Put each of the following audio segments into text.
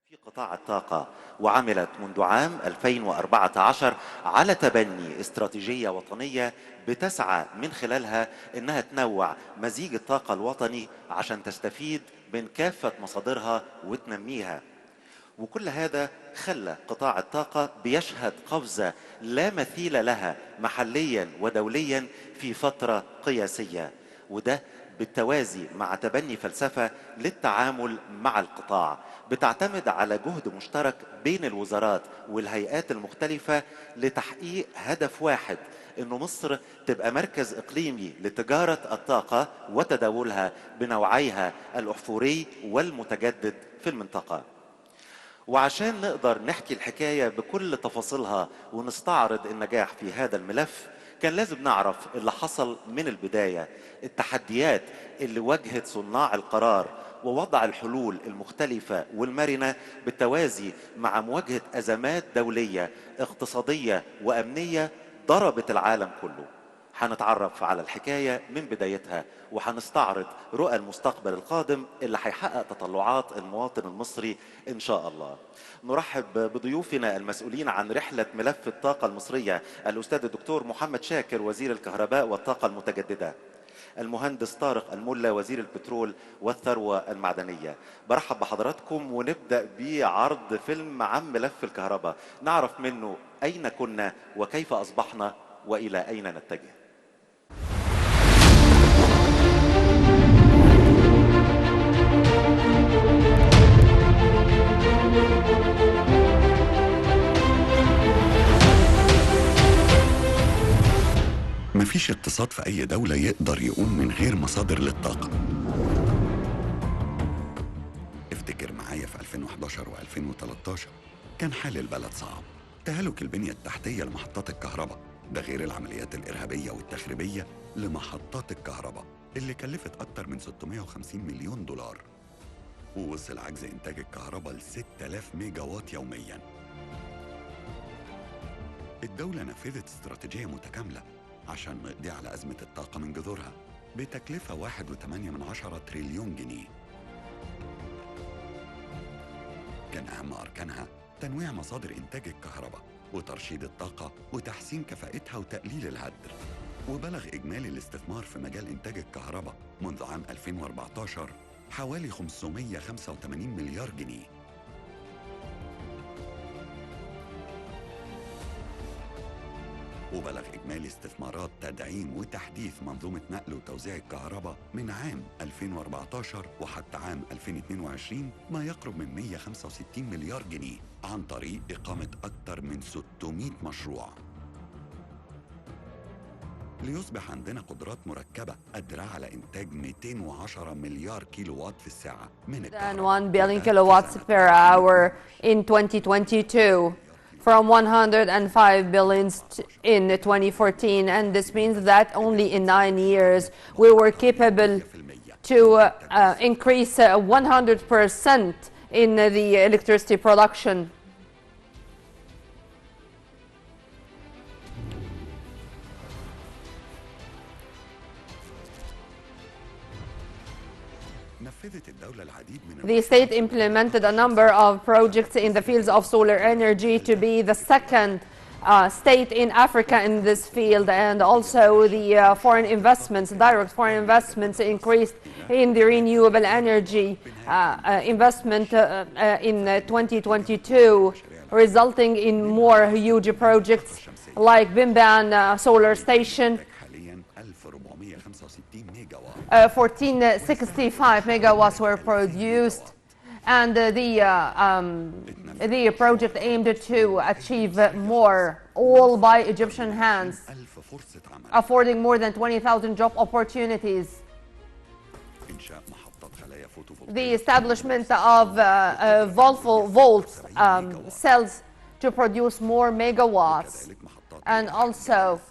في قطاع الطاقة، وعملت منذ عام 2014 على تبني استراتيجية وطنية بتسعى من خلالها إنها تنوع مزيج الطاقة الوطني عشان تستفيد من كافة مصادرها وتنميها. وكل هذا خلى قطاع الطاقة بيشهد قفزة لا مثيل لها محليا ودوليا في فترة قياسية، وده بالتوازي مع تبني فلسفة للتعامل مع القطاع بتعتمد على جهد مشترك بين الوزارات والهيئات المختلفة لتحقيق هدف واحد: إنه مصر تبقى مركز إقليمي لتجارة الطاقة وتداولها بنوعيها الأحفوري والمتجدد في المنطقة. وعشان نقدر نحكي الحكاية بكل تفاصيلها ونستعرض النجاح في هذا الملف، كان لازم نعرف اللي حصل من البداية، التحديات اللي واجهت صناع القرار، ووضع الحلول المختلفة والمرنة بالتوازي مع مواجهة أزمات دولية اقتصادية وأمنية ضربت العالم كله. هنتعرف على الحكاية من بدايتها، وهنستعرض رؤى المستقبل القادم اللي هيحقق تطلعات المواطن المصري إن شاء الله. نرحب بضيوفنا المسؤولين عن رحلة ملف الطاقة المصرية: الأستاذ الدكتور محمد شاكر وزير الكهرباء والطاقة المتجددة، المهندس طارق الملا وزير البترول والثروة المعدنية. برحب بحضراتكم، ونبدأ بعرض فيلم عن ملف الكهرباء نعرف منه أين كنا وكيف أصبحنا وإلى أين نتجه. مفيش اقتصاد في أي دولة يقدر يقوم من غير مصادر للطاقة. افتكر معايا في 2011 و2013 كان حال البلد صعب، تهالك البنية التحتية لمحطات الكهرباء، ده غير العمليات الإرهابية والتخريبية لمحطات الكهرباء اللي كلفت أكتر من 650 مليون دولار، ووصل عجز إنتاج الكهرباء ل 6000 ميجا واط يومياً. الدولة نفذت استراتيجية متكاملة عشان نقضي على أزمة الطاقة من جذورها بتكلفة 1.8 تريليون جنيه. كان أهم أركانها تنويع مصادر إنتاج الكهرباء وترشيد الطاقة وتحسين كفاءتها وتقليل الهدر. وبلغ إجمالي الاستثمار في مجال إنتاج الكهرباء منذ عام 2014 حوالي 585 مليار جنيه. وبلغ إجمالي استثمارات تدعيم وتحديث منظومة نقل وتوزيع الكهرباء من عام 2014 وحتى عام 2022 ما يقرب من 165 مليار جنيه عن طريق إقامة أكثر من 600 مشروع، ليصبح عندنا قدرات مركبة قادرة على إنتاج 210 مليار كيلو وات في الساعة من الكهرباء. 1 billion kilowatts per hour in 2022. From 105 billions in 2014, and this means that only in 9 years we were capable to increase 100% in the electricity production. The state implemented a number of projects in the fields of solar energy to be the second state in Africa in this field, and also the foreign investments, direct foreign investments increased in the renewable energy investment in 2022, resulting in more huge projects like Bimban solar station. 1465 megawatts were produced, and the project aimed to achieve more, all by Egyptian hands, affording more than 20,000 job opportunities. The establishment of volt cells to produce more megawatts, and also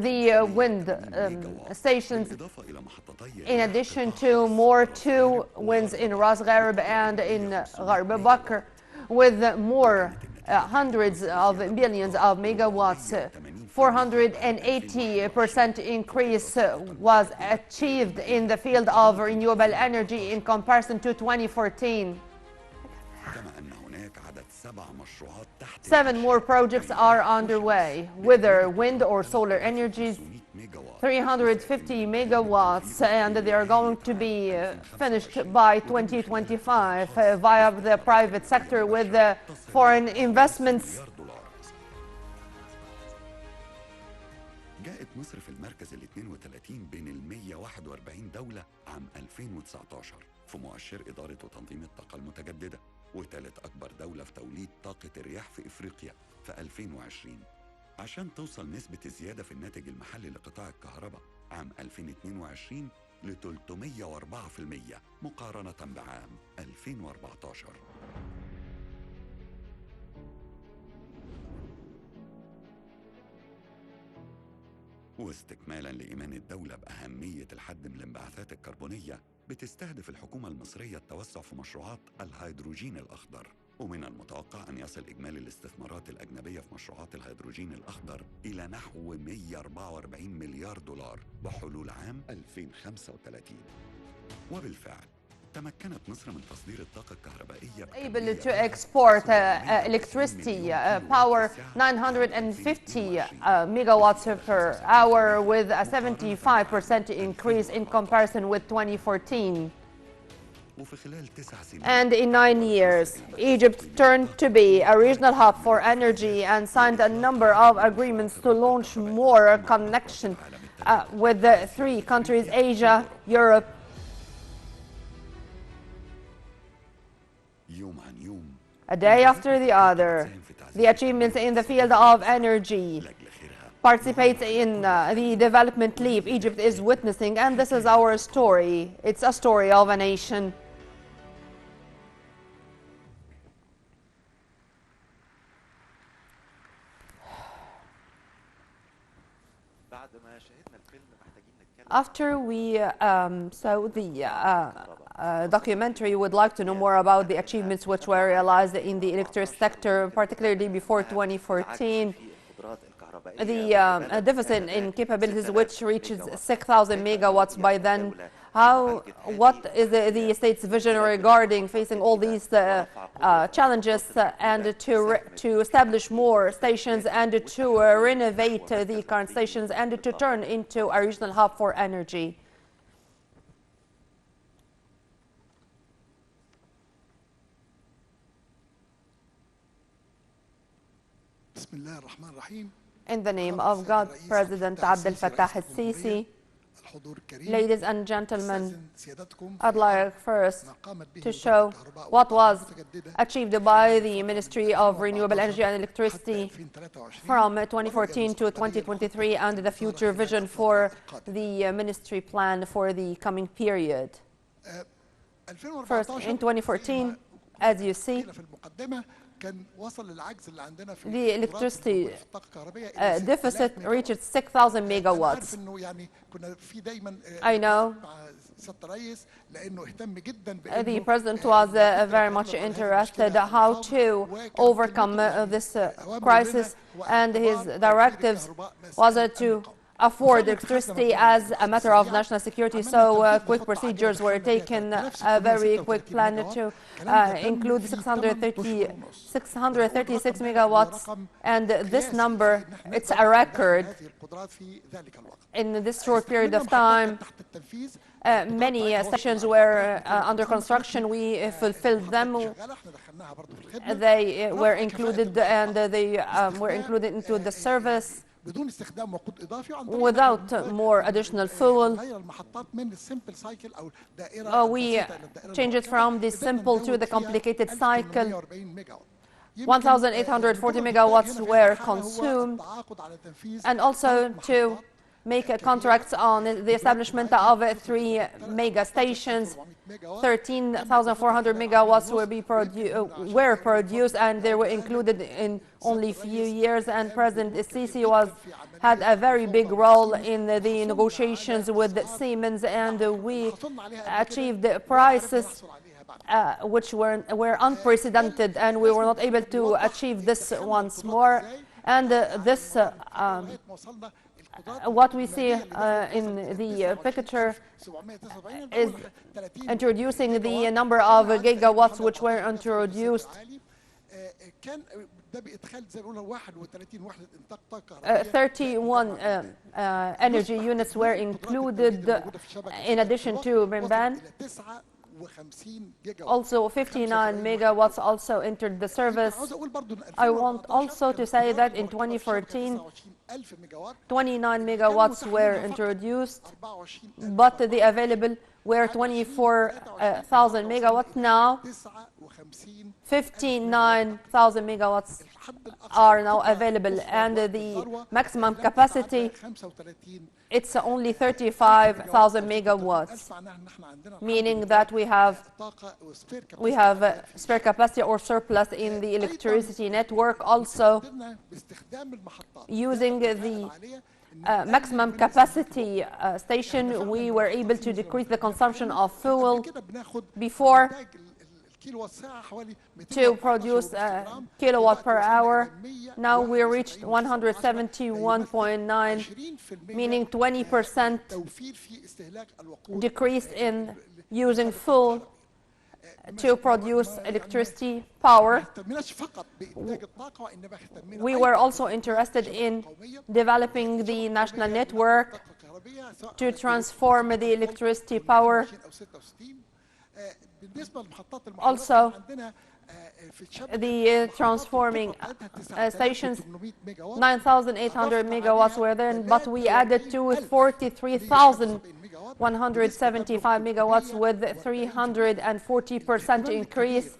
the wind stations, in addition to more 2 winds in Ras Gharib and in Gharb Bakr, with more hundreds of billions of megawatts. 480% increase was achieved in the field of renewable energy in comparison to 2014. 7 مشروعات تحت 7 more projects are underway, whether wind or solar energies, 500 ميجا وات 350 megawatts, and they are going to be finished by 2025 via the private sector with foreign investments. مليار دولار. جاءت مصر في المركز ال 32 بين ال 141 دولة عام 2019 في مؤشر إدارة وتنظيم الطاقة المتجددة، وثالث أكبر دولة في توليد طاقة الرياح في إفريقيا في 2020. عشان توصل نسبة الزيادة في الناتج المحلي لقطاع الكهرباء عام 2022 ل 304% مقارنة بعام 2014. واستكمالا لإيمان الدولة بأهمية الحد من الانبعاثات الكربونية، بتستهدف الحكومة المصرية التوسع في مشروعات الهيدروجين الأخضر، ومن المتوقع أن يصل إجمالي الاستثمارات الأجنبية في مشروعات الهيدروجين الأخضر إلى نحو 144 مليار دولار بحلول عام 2035. وبالفعل تمكنت مصر من تصدير الطاقة الكهربائية Able to export electricity power 950 megawatts per hour with a 75% increase in comparison with 2014. وفي خلال 9 سنين And in 9 years, Egypt turned to be a regional hub for energy and signed a number of agreements to launch more connection with the 3 countries, Asia, Europe, يوم عن يوم a day after the other. The achievements in the field of energy لأجل خيرها participates in the development leap Egypt is witnessing, and this is our story. It's a story of a nation. بعد ما شاهدنا الفيلم محتاجين نتكلم After we saw the documentary, we would like to know more about the achievements which were realized in the electricity sector, particularly before 2014. The deficit in capabilities, which reaches 6,000 megawatts by then. What is the state's vision regarding facing all these challenges and to establish more stations and to renovate the current stations and to turn into a regional hub for energy? بسم الله الرحمن الرحيم. In the name of God, President Abdel Fattah al-Sisi, الحضور الكريم، ladies and gentlemen, أستأذن سيادتكم I'd like first ما قامت به to وزارة show الكهرباء what was المتجددة achieved by the Ministry of Renewable Energy and Electricity from 2014 to 2023 and the future vision for the ministry plan for the coming period. First, in 2014, as you see, في المقدمة كان وصل العجز اللي عندنا في the electricity الطاقة الكهربائية إلى deficit 6000 reached 6,000 أنا megawatts. عارف إنه يعني كنا في دايما I know مع سيادة الرئيس لأنه اهتم جدا the بإنه president was very much interested how to overcome this crisis, and his directives was to afford electricity as a matter of national security. So quick procedures were taken, a very quick plan to include 636 megawatts, and this number, it's a record. In this short period of time, many stations were under construction. We fulfilled them. They were included, and they were included into the service without more additional fuel. We changed it from the simple to the complicated cycle. 1,840 megawatts were consumed, and also to make contracts on the establishment of 3 mega stations. 13,400 megawatts were produced, and they were included in only a few years. And President Sisi had a very big role in the negotiations with Siemens, and we achieved prices which were unprecedented, and we were not able to achieve this once more. And this what we see in the picture is introducing the number of gigawatts which were introduced كان ده بادخال زي ما قلنا 31 وحده انتاج طاقه كهربائيه 31 energy units were included in addition to Bimban. Also 59 megawatts also entered the service. I want also to say that in 2014 29 megawatts were introduced, but the available were 24,000 megawatts. Now 59,000 megawatts are now available, and the maximum capacity, it's only 35,000 megawatts, meaning that we have spare capacity or surplus in the electricity network. Also, using the maximum capacity station, we were able to decrease the consumption of fuel. Before, to produce kilowatt per hour, now we reached 171.9, meaning 20% decrease in using fuel to produce electricity power. We were also interested in developing the national network to transform the electricity power. Also, the transforming stations, 9,800 megawatts were then, but we added to 43,175 megawatts with 340% increase.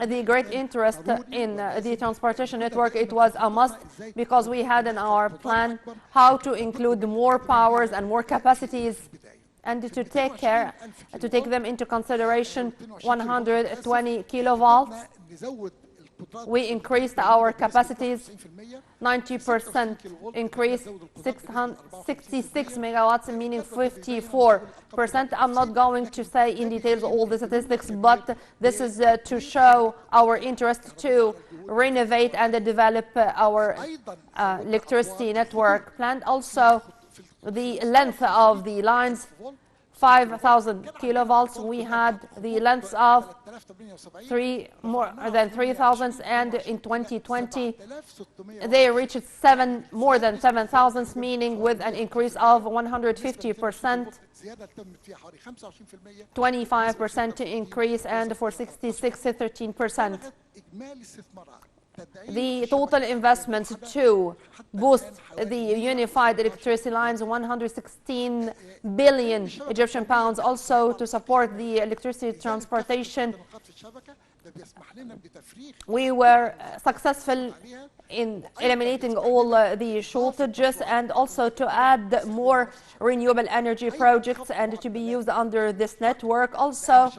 The great interest in the transportation network, it was a must, because we had in our plan how to include more powers and more capacities, and to take them into consideration. 120 kilovolts, we increased our capacities, 90% increase, 66 megawatts, meaning 54%. I'm not going to say in details all the statistics, but this is to show our interest to renovate and develop our electricity network plan. Also, the length of the lines, 5,000 kilovolts, we had the lengths of more than 3,000, and in 2020 they reached more than 7,000, meaning with an increase of 150%, 25% increase, and for 66, 13%. The total investments to boost the unified electricity lines, 116 billion Egyptian pounds, also to support the electricity transportation. We were successful in eliminating all the shortages, and also to add more renewable energy projects and to be used under this network. Also,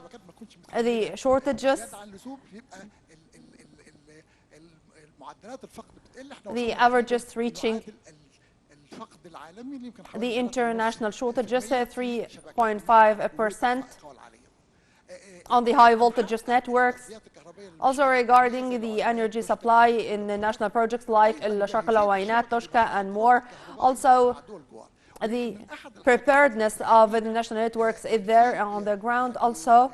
the shortages, the averages reaching the international shortages, 3.5% on the high voltages networks. Also, regarding the energy supply in the national projects like Sharq al-Awainat, Toshka, and more. Also, the preparedness of the national networks is there on the ground. Also,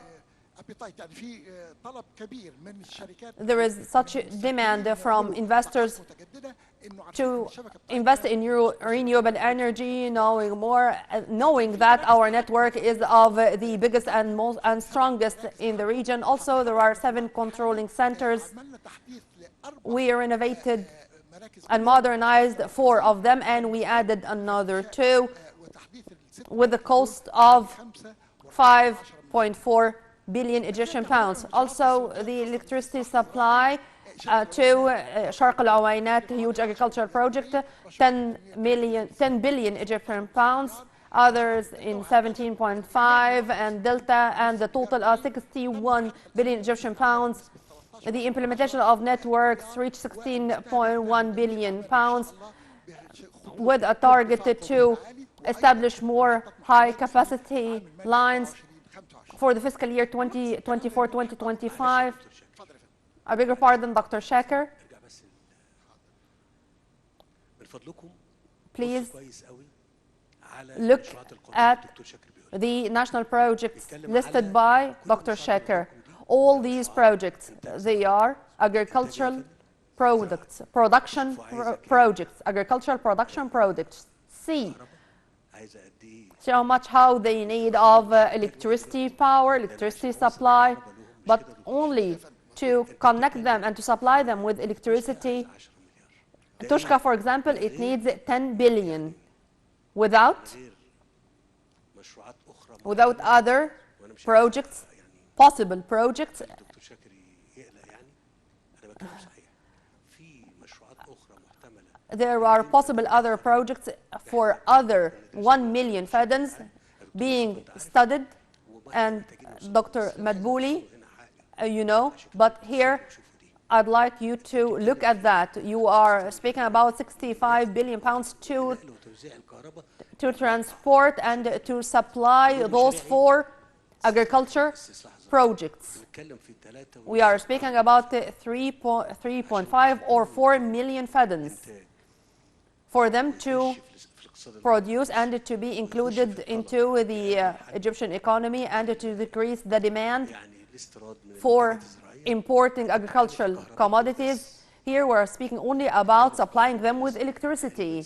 there is such demand from investors to invest in renewable energy, knowing that our network is of the biggest and strongest in the region. Also, there are 7 controlling centers. We renovated and modernized 4 of them, and we added another 2 with a cost of 5.4 billion Egyptian pounds. Also, the electricity supply to Sharq al-Awainat, huge agricultural project, 10 billion Egyptian pounds. Others in 17.5, and Delta, and the total of 61 billion Egyptian pounds. The implementation of networks reached 16.1 billion pounds, with a target to establish more high-capacity lines for the fiscal year 2024-2025. I beg your pardon, Dr. Shaker. Please look at the national projects listed by Dr. Shaker. All these projects, they are agricultural products, agricultural production projects. C, so much how they need of electricity power, electricity supply, but only to connect them and to supply them with electricity. Tushka, for example, it needs 10 billion. Without other projects, possible projects, there are possible other projects for other 1 million fadans being studied, and Dr. Madbouli, but here I'd like you to look at that. You are speaking about 65 billion pounds to transport and to supply those 4 agriculture projects. We are speaking about 3.5 or 4 million fadans for them to produce and to be included into the Egyptian economy and to decrease the demand for importing agricultural commodities. Here we are speaking only about supplying them with electricity.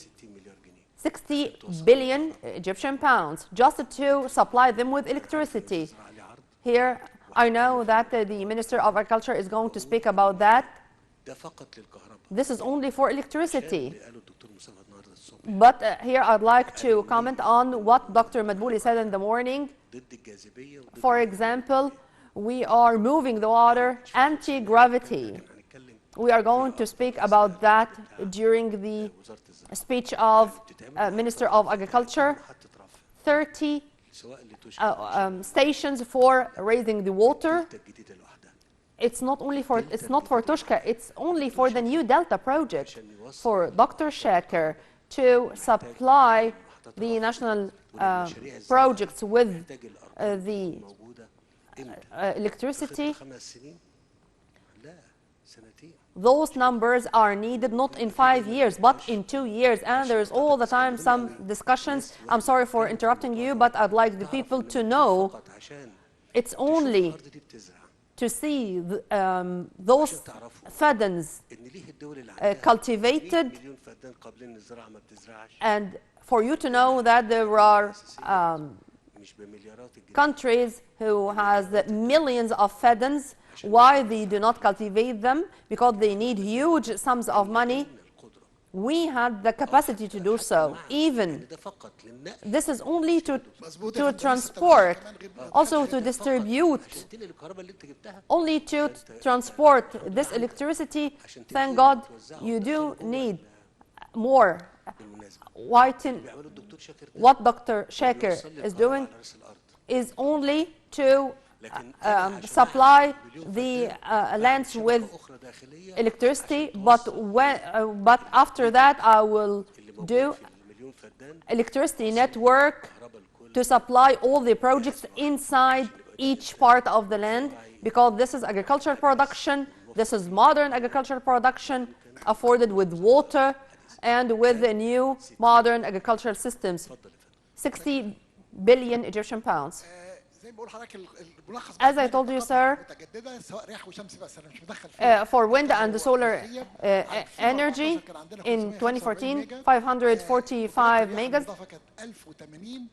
60 billion Egyptian pounds just to supply them with electricity. Here I know that the Minister of Agriculture is going to speak about that. This is only for electricity. But here I'd like to comment on what Dr. Madbouli said in the morning. For example, we are moving the water anti-gravity. We are going to speak about that during the speech of Minister of Agriculture. 30 stations for raising the water. It's not for Tushka, it's only for the new Delta project, for Dr. Shaker to supply the national projects with the electricity. Those numbers are needed not in 5 years, but in 2 years. And there's all the time some discussions. I'm sorry for interrupting you, but I'd like the people to know it's only to see those fadans cultivated, and for you to know that there are countries who has millions of fadans. Why they do not cultivate them? Because they need huge sums of money. We had the capacity to do so. Even this is only to transport, also to distribute, only to transport this electricity. Thank God you do need more. What Dr. Shaker is doing is only to supply the lands with electricity, but after that I will do electricity network to supply all the projects inside each part of the land, because this is agricultural production, this is modern agricultural production afforded with water and with the new modern agricultural systems. 60 billion Egyptian pounds. As I told you, sir, for wind and solar energy, in 2014, 545 megas,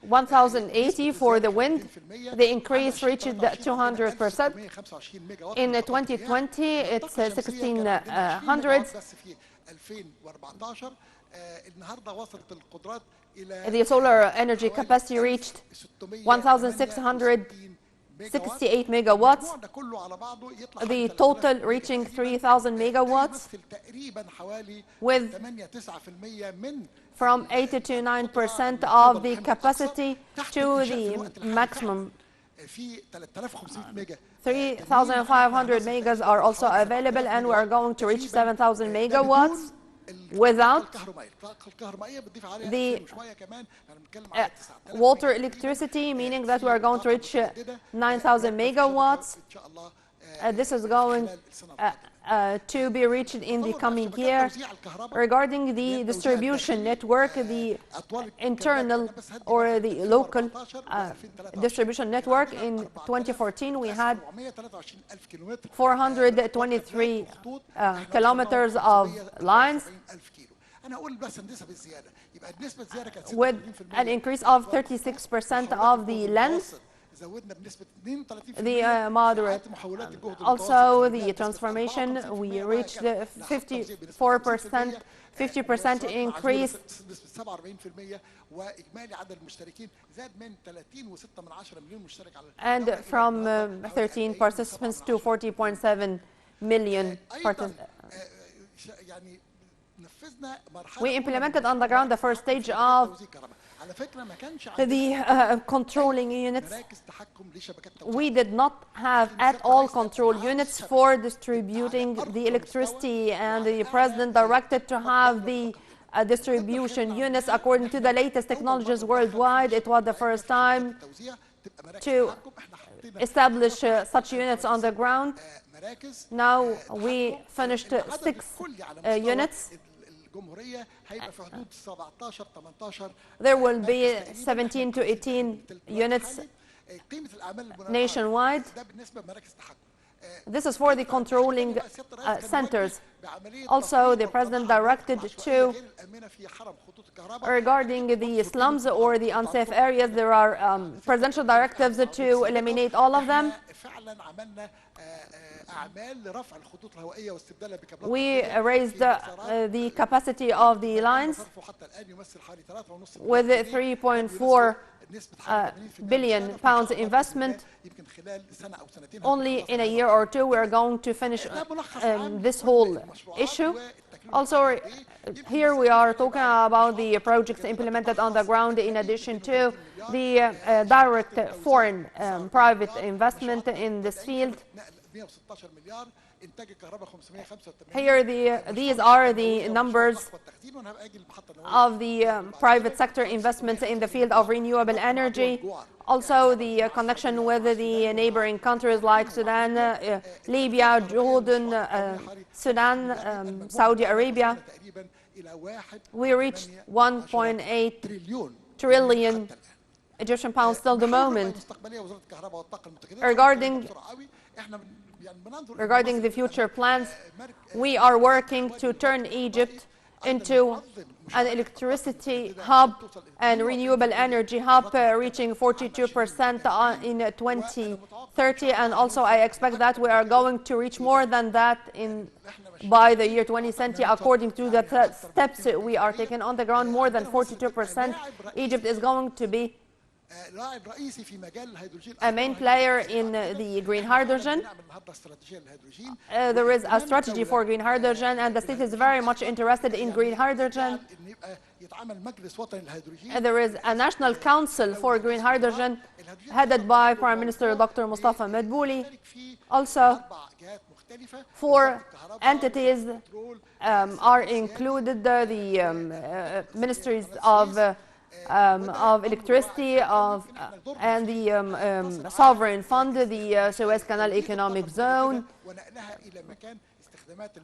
1,080 for the wind. The increase reached 200%. In 2020, it's 1,600. The solar energy capacity reached 1,668 megawatts, the total reaching 3,000 megawatts, with from 80 to 9% of the capacity to the maximum. 3,500 megas are also available, and we are going to reach 7,000 megawatts. Without the water electricity, meaning that we are going to reach 9,000 megawatts. this is going to be reached in the coming year. Regarding the distribution network, the internal or the local distribution network, in 2014 we had 423 kilometers of lines, with an increase of 36% of the length. The moderate, also the transformation, we reached 54%, 50% increase, and from 13 participants to 40.7 million participants. We implemented on the ground the first stage of the controlling units. We did not have at all control units for distributing the electricity, and the president directed to have the distribution units according to the latest technologies worldwide. It was the first time to establish such units on the ground. Now we finished 6 units. There will be 17 to 18 units nationwide. This is for the controlling centers. Also, the president directed to, regarding the slums or the unsafe areas, there are presidential directives to eliminate all of them. We raised the capacity of the lines with 3.4 billion pounds investment. Only in a year or two we are going to finish this whole issue. Also, here we are talking about the projects implemented on the ground in addition to the direct foreign private investment in this field. Here these are the numbers of the private sector investments in the field of renewable energy. Also the connection with the neighboring countries like Sudan, Libya, Jordan, Sudan, Saudi Arabia. We reached 1.8 trillion Egyptian pounds till the moment. Regarding the future plans, we are working to turn Egypt into an electricity hub and renewable energy hub, reaching 42% in 2030, and also I expect that we are going to reach more than that by the year 2020, according to the steps we are taking on the ground. More than 42%. Egypt is going to be a main player in the green hydrogen. There is a strategy for green hydrogen, and the state is very much interested in green hydrogen. There is a national council for green hydrogen headed by Prime Minister Dr. Mustafa Madbouli. Also, 4 entities are included, the ministries of electricity and the sovereign fund, the Suez Canal Economic Zone,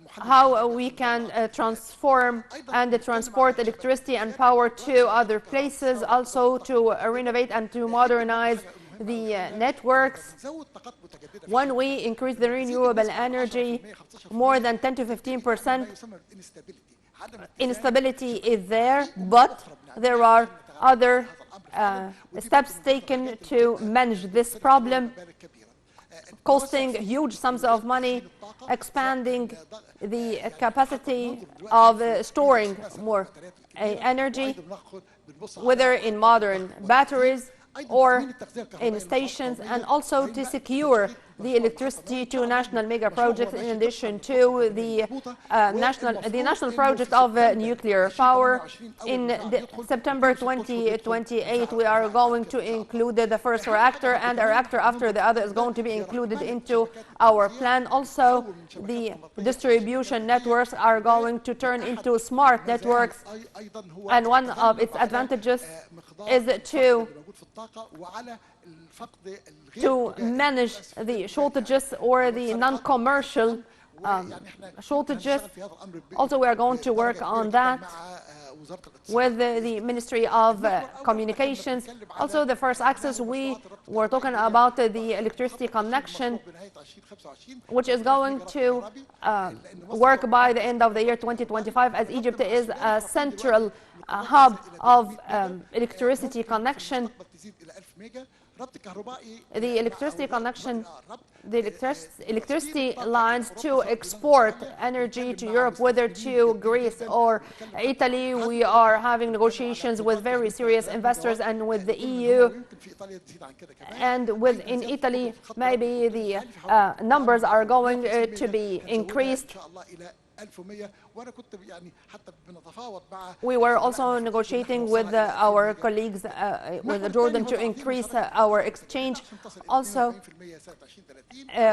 how we can transform and transport electricity and power to other places, also to renovate and to modernize the networks. When we increase the renewable energy more than 10 to 15%, instability is there, but there are other steps taken to manage this problem, costing huge sums of money, expanding the capacity of storing more energy, whether in modern batteries or in stations, and also to secure the electricity to national mega projects, in addition to the national project of nuclear power. In September 2028, we are going to include the first reactor, and a reactor after the other is going to be included into our plan. Also, the distribution networks are going to turn into smart networks, and one of its advantages is to to manage the shortages or the non-commercial shortages. Also, we are going to work on that with the Ministry of Communications. Also, the first access, we were talking about the electricity connection, which is going to work by the end of the year 2025, as Egypt is a central hub of electricity connection. The electricity connection, the electricity lines to export energy to Europe, whether to Greece or Italy. We are having negotiations with very serious investors and with the EU. And within Italy, maybe the numbers are going to be increased. We were also negotiating with our colleagues with Jordan to increase our exchange. Also,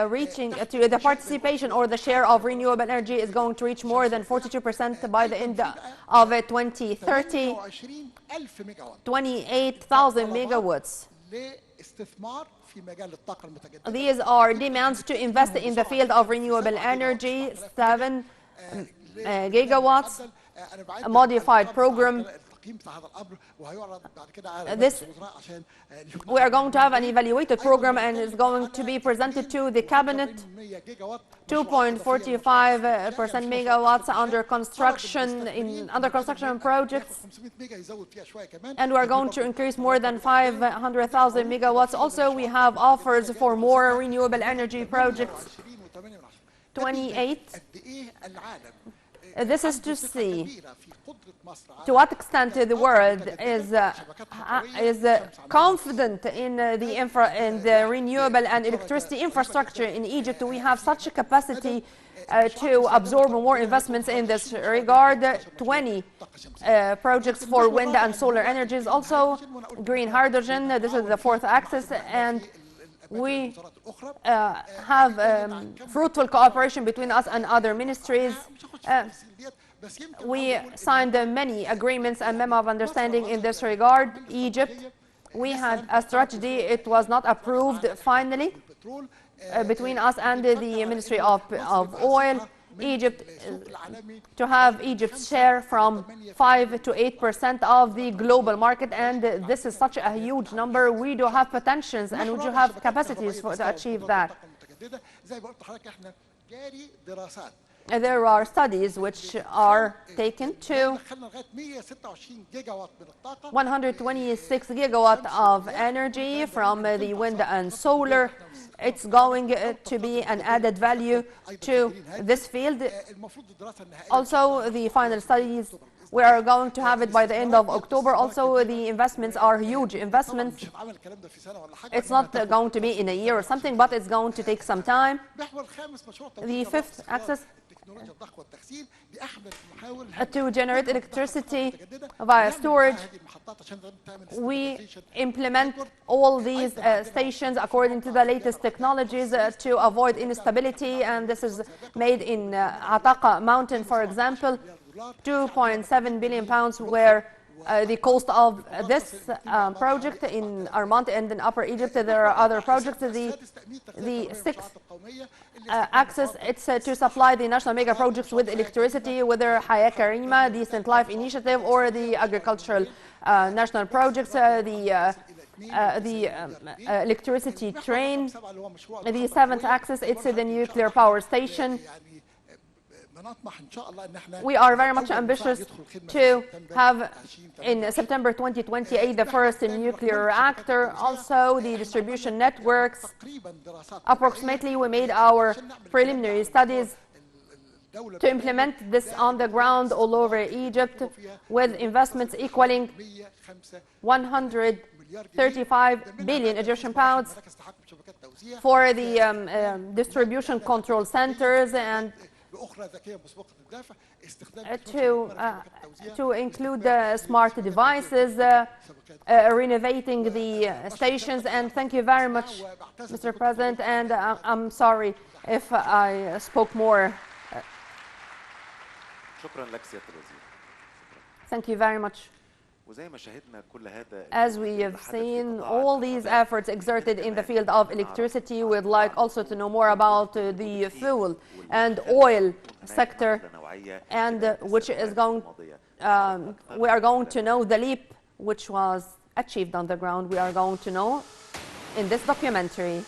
reaching to the participation or the share of renewable energy is going to reach more than 42% by the end of 2030, 28,000 megawatts. These are demands to invest in the field of renewable energy, 7 gigawatts, a modified program. We are going to have an evaluated program and it's going to be presented to the cabinet. 2.45% megawatts under construction projects, and we are going to increase more than 500,000 megawatts. Also, we have offers for more renewable energy projects. 28. This is to see to what extent the world is confident in the renewable and electricity infrastructure in Egypt. We have such a capacity to absorb more investments in this regard. 20 projects for wind and solar energies, also green hydrogen. This is the fourth axis, and we have fruitful cooperation between us and other ministries. We signed many agreements and memo of understanding in this regard. Egypt, we had a strategy. It was not approved finally between us and the Ministry of Oil. Egypt, to have Egypt's share from 5 to 8% of the global market, and this is such a huge number. We do have potentials and we do have capacities to achieve that. There are studies which are taken to 126 gigawatt of energy from the wind and solar. It's going to be an added value to this field. Also, the final studies, we are going to have it by the end of October. Also, the investments are huge investments. It's not going to be in a year or something, but it's going to take some time. The fifth axis, to generate electricity via storage. We implement all these stations according to the latest technologies to avoid instability, and this is made in Ataqa mountain, for example. 2.7 billion pounds were the cost of this project in Armant and in Upper Egypt. There are other projects. The sixth axis, it's to supply the national mega projects with electricity, whether Haya Karima, Decent Life Initiative, or the agricultural national projects, the electricity train. The seventh axis, it's the nuclear power station. We are very much ambitious to have in September 2028 the first nuclear reactor. Also, the distribution networks. Approximately, we made our preliminary studies to implement this on the ground all over Egypt, with investments equaling 135 billion Egyptian pounds for the distribution control centers, and to include smart devices, renovating the stations. And thank you very much, Mr. President, and I'm sorry if I spoke more. Thank you very much. As we have seen, all these efforts exerted in the field of electricity, we'd like also to know more about the fuel and oil sector, and which is going, we are going to know the leap which was achieved on the ground. We are going to know in this documentary.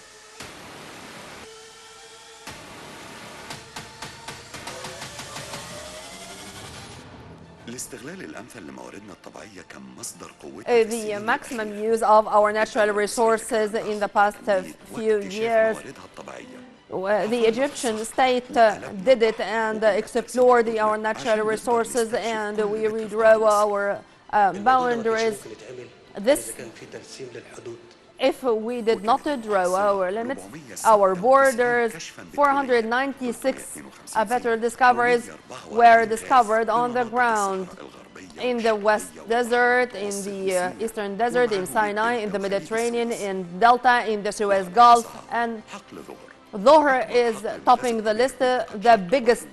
The maximum use of our natural resources in the past few years, the Egyptian state did it and explored our natural resources, and we redraw our boundaries. This, if we did not draw our limits, our borders, 496 petrol discoveries were discovered on the ground in the West Desert, in the Eastern Desert, in Sinai, in the Mediterranean, in Delta, in the Suez Gulf, and Zohr is topping the list, the biggest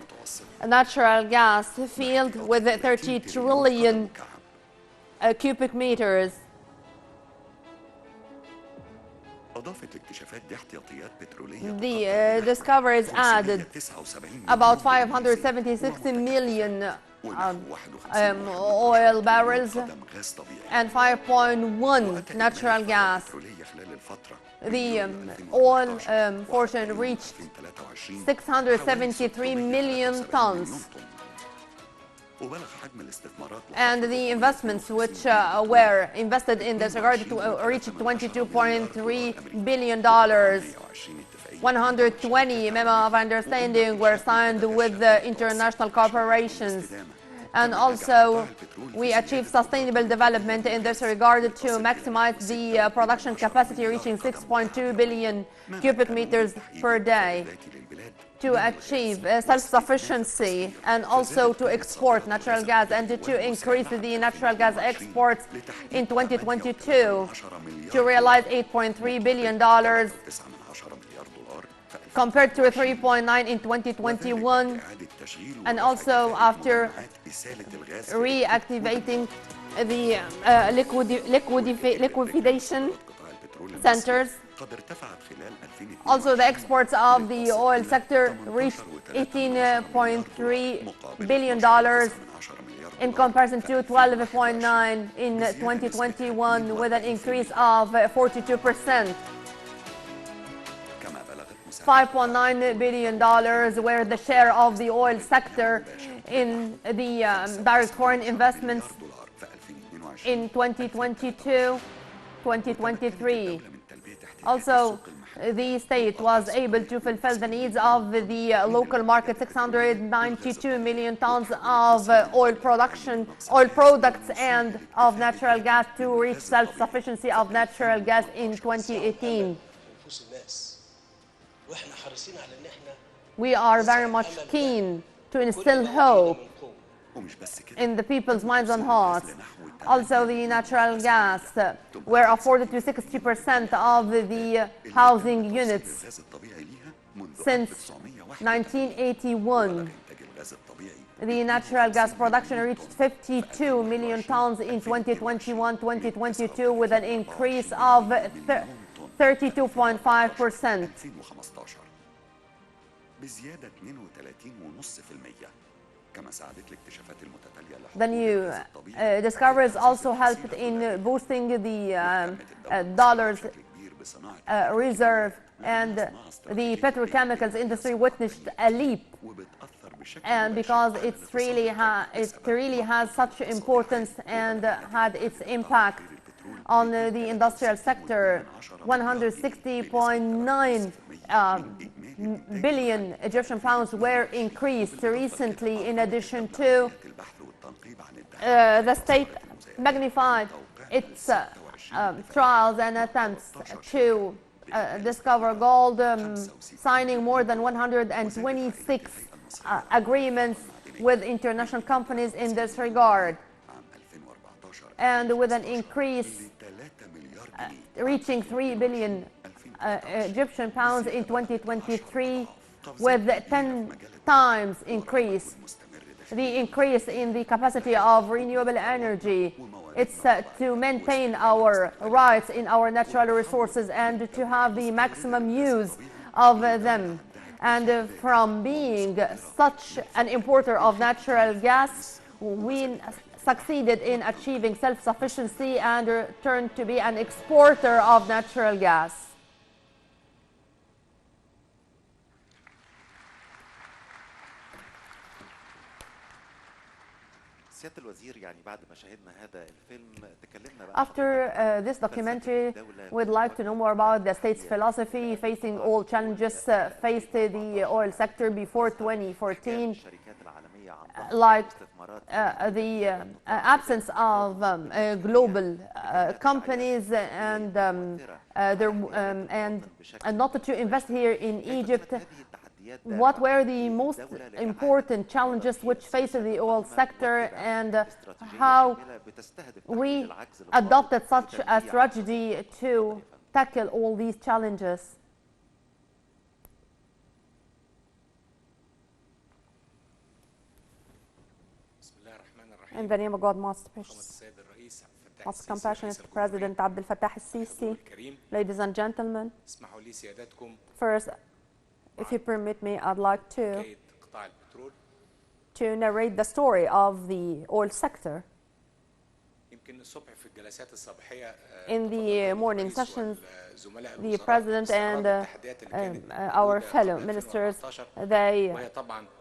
natural gas field with 30 trillion cubic meters. The discoveries added about 576 million oil barrels and 5.1 natural gas. The oil portion reached 673 million tons. And the investments which were invested in this regard reached $22.3 billion. 120 memo of understanding were signed with the international corporations. And also, we achieved sustainable development in this regard to maximize the production capacity, reaching 6.2 billion cubic meters per day, to achieve self-sufficiency and also to export natural gas and to increase the natural gas exports in 2022 to realize $8.3 billion compared to 3.9 in 2021, and also after reactivating the liquefaction centers. Also, the exports of the oil sector reached $18.3 billion in comparison to 12.9 in 2021, with an increase of 42%. $5.9 billion were the share of the oil sector in the direct foreign investments in 2022-2023. Also, the state was able to fulfill the needs of the local market, 692 million tons of oil production, oil products, and of natural gas to reach self-sufficiency of natural gas in 2018. We are very much keen to instill hope in the people's minds and hearts. Also, the natural gas were afforded to 60% of the housing units since 1981. The natural gas production reached 52 million tons in 2021-2022, with an increase of 32.5%. The new discoveries also helped in boosting the dollar's reserve, and the petrochemicals industry witnessed a leap, and because it really has such importance and had its impact on the industrial sector. 160.9 billion Egyptian pounds were increased recently. In addition to, the state magnified its trials and attempts to discover gold, signing more than 126 agreements with international companies in this regard, and with an increase reaching 3 billion Egyptian pounds in 2023, with 10 times increase the increase in the capacity of renewable energy. It's to maintain our rights in our natural resources and to have the maximum use of them. And from being such an importer of natural gas, we succeeded in achieving self-sufficiency and turned to be an exporter of natural gas. After this documentary, we'd like to know more about the state's philosophy facing all challenges faced the oil sector before 2014, like the absence of global companies and not to invest here in Egypt. What were the most important challenges which faced the oil sector, and how we adopted such a strategy to tackle all these challenges? In the name of God, most precious, most compassionate President Abdel Fattah al-Sisi, ladies and gentlemen, first, if you permit me, I'd like to narrate the story of the oil sector. In the morning sessions, the President and our fellow ministers, they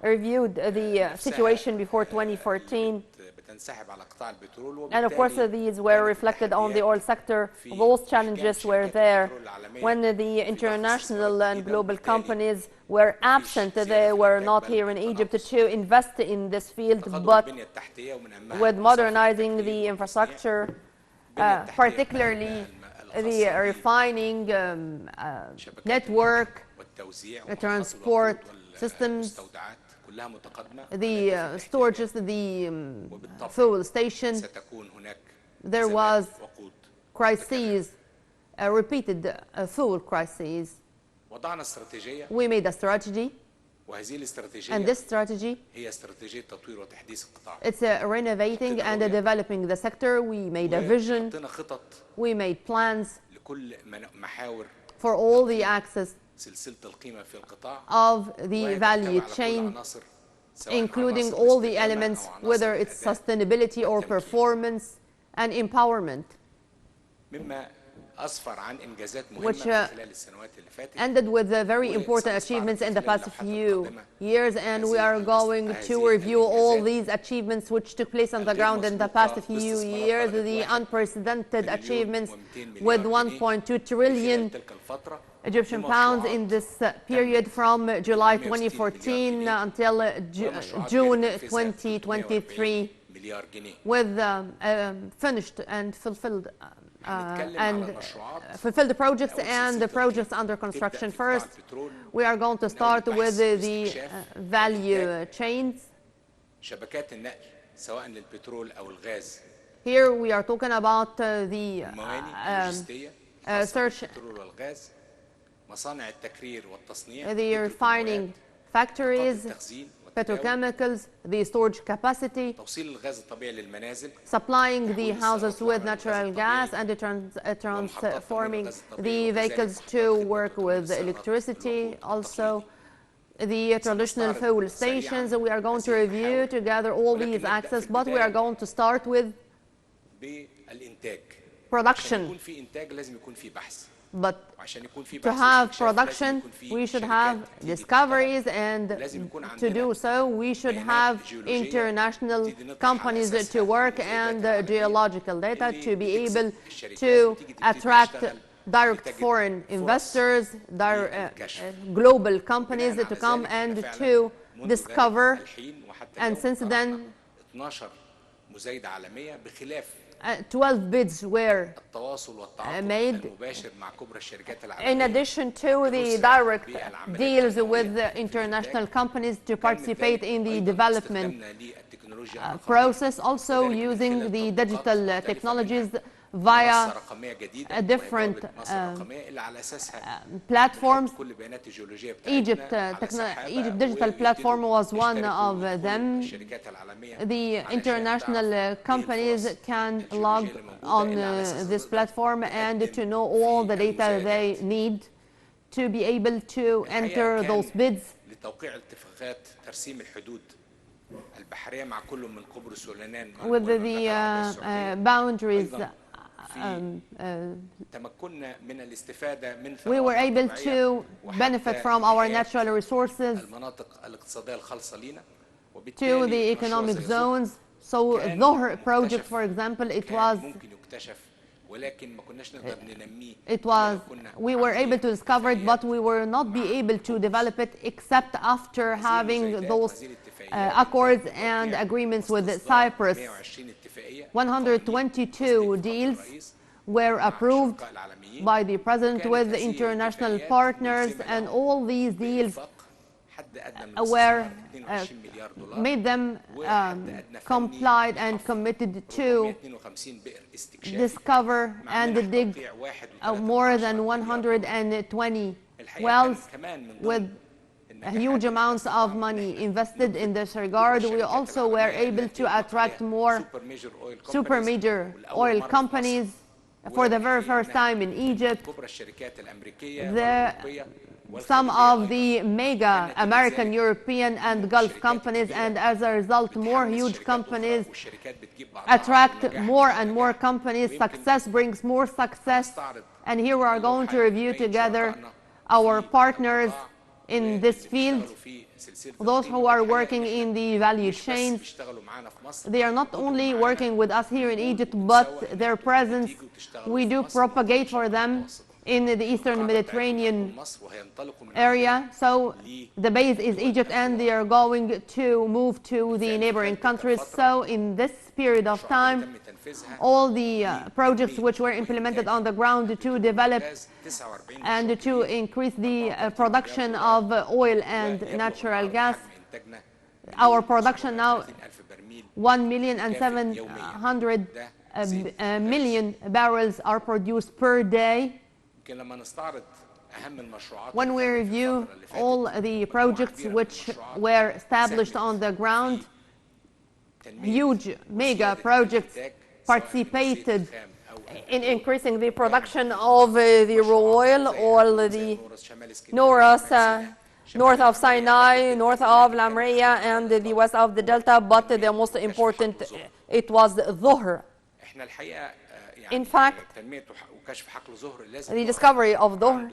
reviewed the situation before 2014. And of course, these were reflected on the oil sector. Those challenges were there. When the international and global companies were absent, they were not here in Egypt to invest in this field, but with modernizing the infrastructure, particularly the refining network, the transport systems, the storages, the fuel station, there was crises, repeated fuel crises. We made a strategy, and this strategy, it's renovating and developing the sector. We made a vision, we made plans for all the axes of the value chain, including all the elements, whether it's sustainability or performance and empowerment, which ended with very important achievements in the past few years, and we are going to review all these achievements which took place on the ground in the past few years, the unprecedented achievements with 1.2 trillion Egyptian pounds in this period from July 2014 until June 2023, with finished and fulfilled projects and the projects under construction. First, we are going to start with the value chains. Here we are talking about the search, the refining factories, petrochemicals, the storage capacity, supplying the houses with natural gas, and transforming the vehicles to work with electricity. Also, the traditional fuel stations. We are going to review together all these axes, but we are going to start with production. But to have production, we should have discoveries, and to do so, we should have international companies to work and geological data to be able to attract direct foreign investors, global companies to come and to discover. And since then, 12 bids were made, in addition to the direct deals with the international companies to participate in the development process, also using the digital technologies via different platforms. Egypt Digital Platform was one of them. The international companies can log on this platform and to know all the data they need to be able to enter those bids. With the boundaries, we were able to benefit from our natural resources to the economic zones. So Dhuhr project, for example, we were able to discover it, but we were not be able to develop it except after having those accords and agreements with Cyprus. 122 deals were approved by the President with the international partners, and all these deals were made them complied and committed to discover and dig more than 120 wells with huge amounts of money invested in this regard. We also were able to attract more super major oil companies for the very first time in Egypt. Some of the mega American, European and Gulf companies, and as a result more huge companies attract more and more companies. Success brings more success, and here we are going to review together our partners in this field, those who are working in the value chains. They are not only working with us here in Egypt, but their presence we do propagate for them in the Eastern Mediterranean area. So the base is Egypt, and they are going to move to the neighboring countries. So in this period of time, all the projects which were implemented on the ground to develop and to increase the production of oil and natural gas. Our production now 1,700,000 barrels are produced per day. When we review all the projects which were established on the ground, huge mega projects participated in increasing the production of the raw oil, all the north of Sinai, north of Lamria, and the west of the Delta, but the most important, it was Dhuhr. In fact, the discovery of Dhuhr,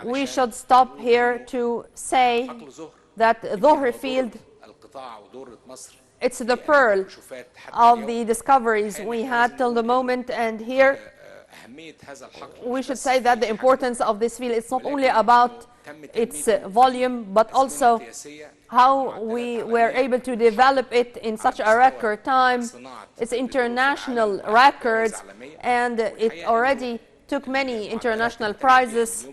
we should stop here to say that Dhuhr field, it's the pearl of the discoveries we had till the moment, and here we should say that the importance of this field is not only about its volume, but also how we were able to develop it in such a record time. It's international records, and it already took many international prizes,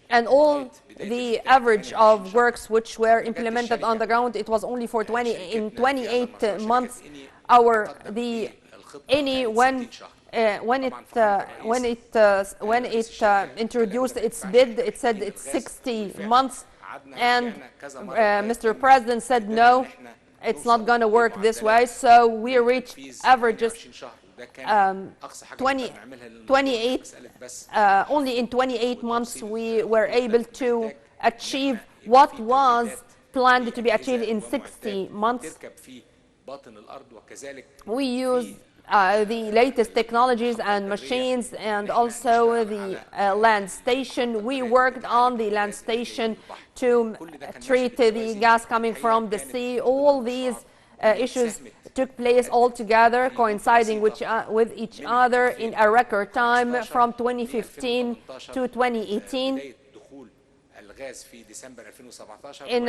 and all the average of works which were implemented on the ground, it was only for 28 months. When it introduced its bid, it said it's 60 months, and Mr. President said no, it's not going to work this way. So we reached averages 28. Only in 28 months we were able to achieve what was planned to be achieved in 60 months. We use the latest technologies and machines, and also the land station. We worked on the land station to treat the gas coming from the sea. All these issues took place all together, coinciding with each other in a record time from 2015 to 2018. In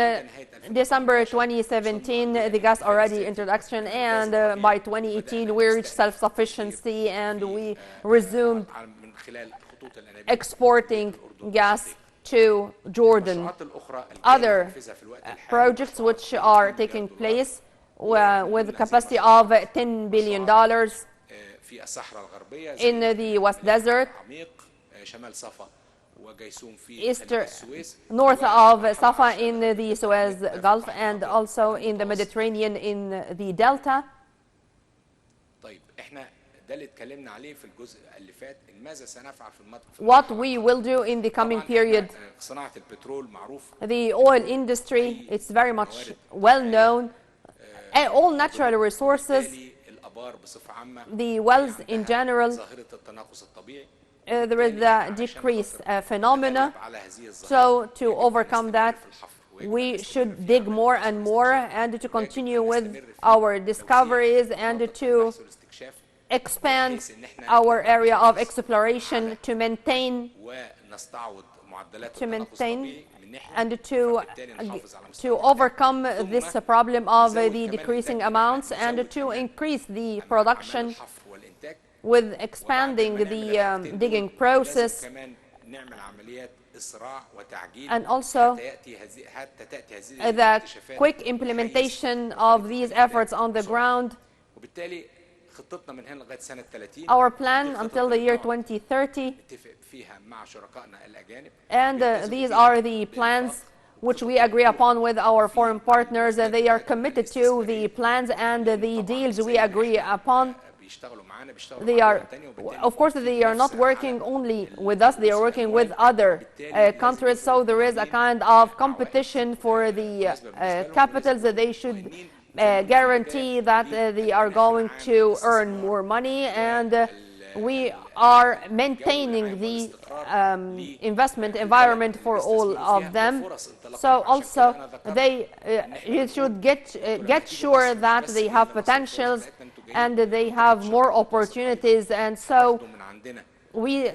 December 2017, the gas already introduction, and by 2018 we reached self-sufficiency, and we resumed exporting gas to Jordan. Other projects which are taking place with a capacity of $10 billion في الصحراء الغربية in the West Desert, عميق شمال صفا وجيسوم في السويس north of Safa in the Suez Gulf, and also in the Mediterranean in the Delta. طيب احنا ده اللي اتكلمنا عليه في الجزء اللي فات. ماذا سنفعل في What we will do in the coming period. صناعة البترول معروف. The oil industry, it's very much well known. All natural resources, the wells in general, there is the decrease phenomena. So to overcome that, we should dig more and more, and to continue with our discoveries, and to expand our area of exploration, to maintain and to overcome this problem of the decreasing amounts, and to increase the production with expanding the digging process, and also the quick implementation of these efforts on the ground. Our plan until the year 2030, and these are the plans which we agree upon with our foreign partners. They are committed to the plans and the deals we agree upon. They are, of course, they are not working only with us, they are working with other countries, so there is a kind of competition for the capitals. They should guarantee that they are going to earn more money, and we are maintaining the investment environment for all of them. So also they should get sure that they have potentials and they have more opportunities, and so we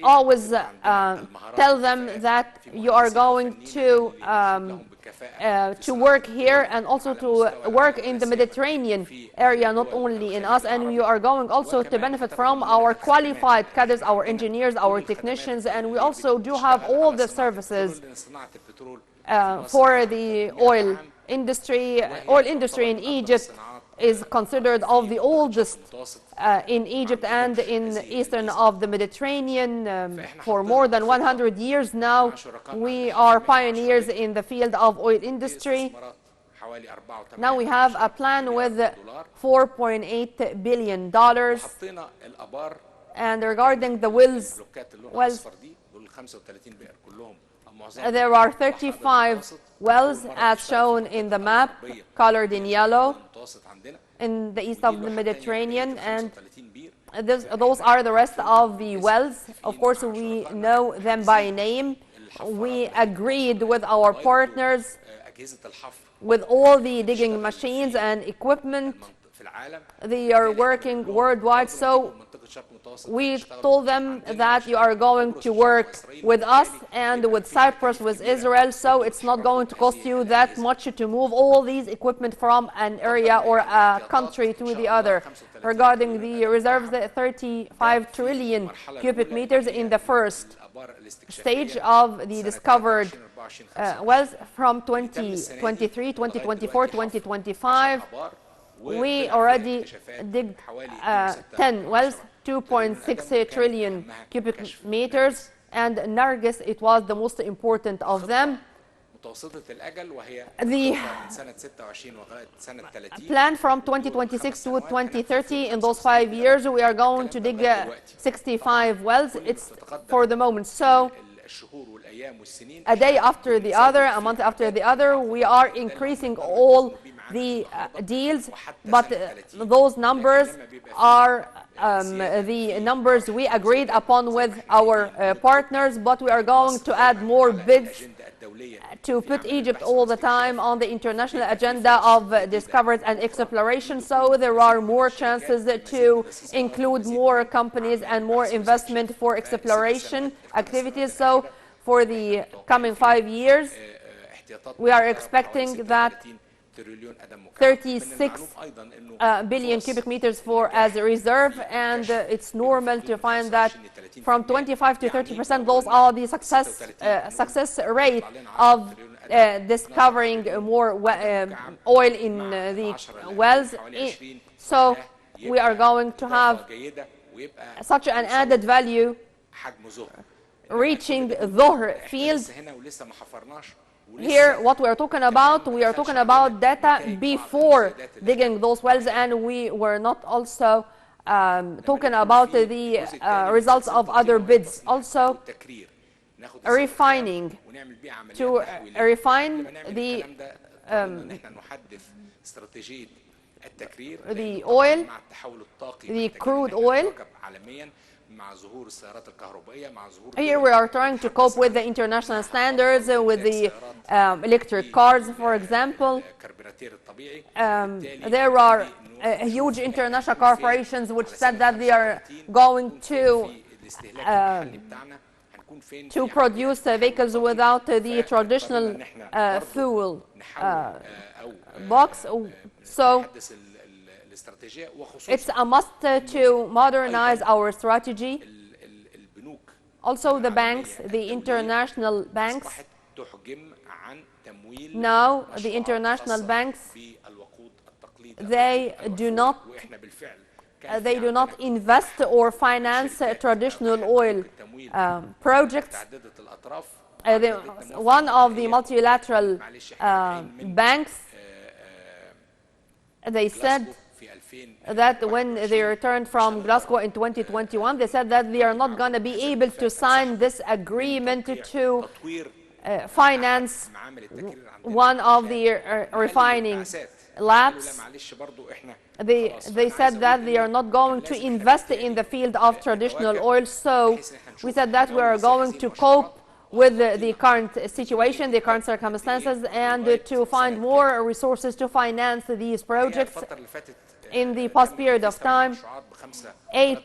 always tell them that you are going to work here, and also to work in the Mediterranean area, not only in us, and you are going also to benefit from our qualified cadres, our engineers, our technicians, and we also do have all the services for the oil industry. Oil industry in Egypt is considered of the oldest in Egypt and in eastern of the Mediterranean. For more than 100 years now, we are pioneers in the field of oil industry. Now we have a plan with $4.8 billion. And regarding the wells, there are 35 wells as shown in the map, colored in yellow, in the east of the Mediterranean, and those are the rest of the wells. Of course, we know them by name. We agreed with our partners with all the digging machines and equipment. They are working worldwide, so we told them that you are going to work with us and with Cyprus, with Israel, so it's not going to cost you that much to move all these equipment from an area or a country to the other. Regarding the reserves, 35 trillion cubic meters in the first stage of the discovered wells from 2023, 2024, 2025. We already did 10 wells, 2.6 trillion cubic meters, and Nargis, it was the most important of them. The plan from 2026 to 2030, in those 5 years, we are going to dig 65 wells. It's for the moment. So a day after the other, a month after the other, we are increasing all the deals, but those numbers are the numbers we agreed upon with our partners, but we are going to add more bids to put Egypt all the time on the international agenda of discoveries and exploration, so there are more chances to include more companies and more investment for exploration activities. So for the coming 5 years, we are expecting that 36 billion cubic meters for as a reserve, and it's normal to find that from 25 to 30%, those are the success rate of discovering more oil in the wells. So we are going to have such an added value reaching Dhuhr field. Here, what we are talking about data before digging those wells, and we were not also talking about the results of other bids. Also, refining, to refine the oil, the crude oil. Here we are trying to cope with the international standards, with the electric cars, for example. There are huge international corporations which said that they are going to produce vehicles without the traditional fuel box. So it's a must to modernize our strategy. Also the banks, the international banks. Now the international banks, they do not invest or finance traditional oil projects. One of the multilateral banks, they said that when they returned from Glasgow in 2021, they said that they are not going to be able to sign this agreement to finance one of the refining labs. They said that they are not going to invest in the field of traditional oil. So we said that we are going to cope with the current situation, the current circumstances, and to find more resources to finance these projects. In the past period of time, 8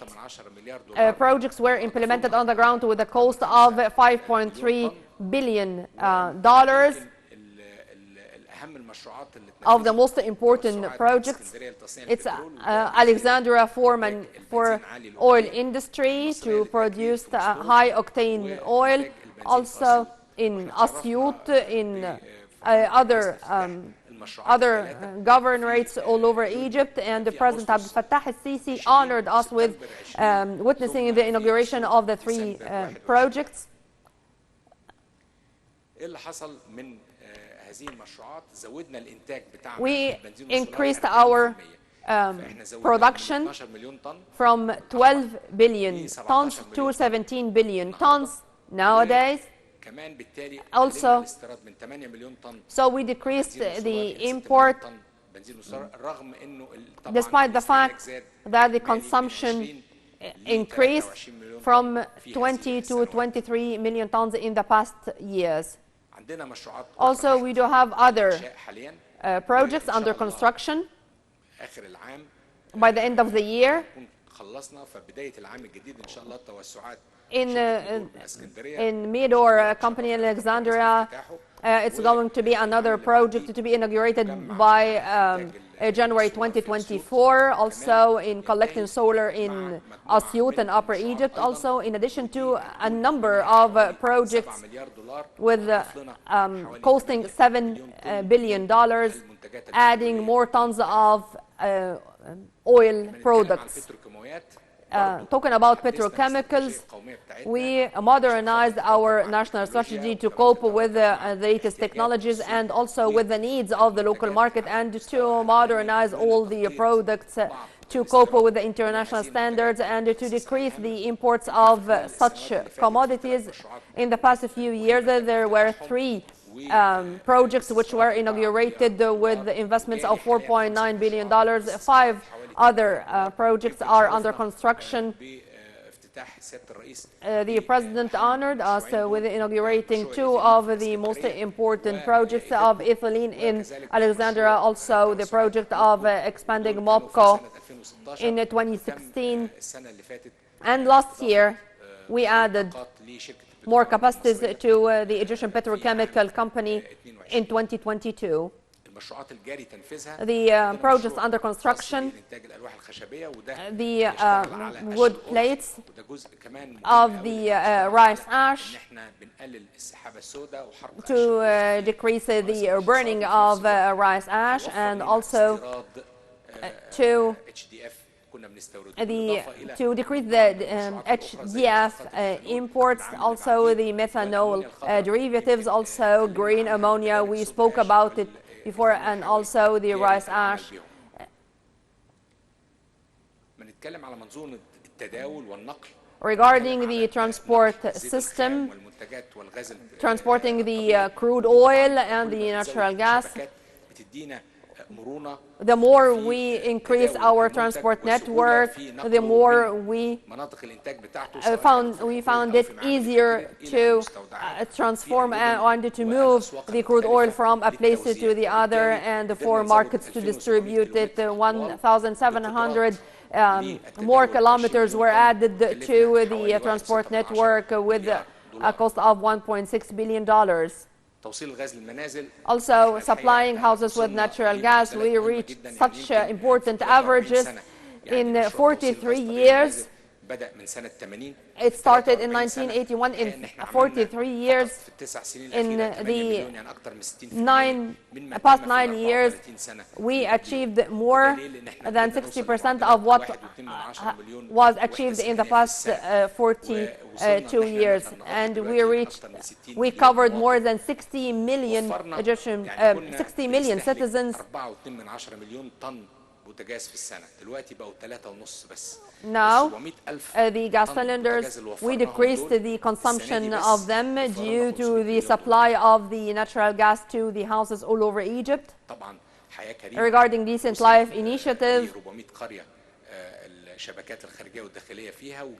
projects were implemented on the ground with a cost of $5.3 billion. Of the most important projects, it's Alexandria for oil industry to produce high-octane oil. Also in Asyut, in other governorates all over Egypt, and the President Abdel Fattah al-Sisi honored us with witnessing the inauguration of the 3 projects. We increased our production from 12 billion tons to 17 billion tons nowadays. Also, so we decreased the import, despite the fact that the consumption increased from 20 to 23 million tons in the past years. Also, we do have other projects under construction. By the end of the year, in mid or company in Alexandria, it's going to be another project to be inaugurated by January 2024. Also in collecting solar in Asyut and Upper Egypt. Also, in addition to a number of projects with costing $7 billion, adding more tons of oil products. Talking about petrochemicals, we modernized our national strategy to cope with the latest technologies and also with the needs of the local market, and to modernize all the products to cope with the international standards and to decrease the imports of such commodities. In the past few years, there were 3 projects which were inaugurated with investments of $4.9 billion. 5 other projects are under construction. The President honored us with inaugurating 2 of the most important projects of ethylene in Alexandria, also the project of expanding MOPCO in 2016. And last year, we added more capacities to the Egyptian Petrochemical Company in 2022. The projects under construction, the wood plates of the rice ash to decrease the burning of rice ash, and also to to decrease the HDF imports, also the methanol derivatives, also green ammonia, we spoke about it before, and also the rice ash. Regarding the transport system, transporting the crude oil and the natural gas, the more we increase our transport network, the more we found it easier to transform and to move the crude oil from a place to the other, and for markets to distribute it. 1,700 more kilometers were added to the transport network with a cost of $1.6 billion. Also, supplying houses with natural gas, we reached such important averages in 43 years. It started in 1981. In 43 years, in the past 9 years, we achieved more than 60% of what was achieved in the past 42 years, and we covered more than 60 million citizens. Now, the gas cylinders, we decreased the consumption of them due to the supply of the natural gas to the houses all over Egypt. Regarding Decent Life initiative,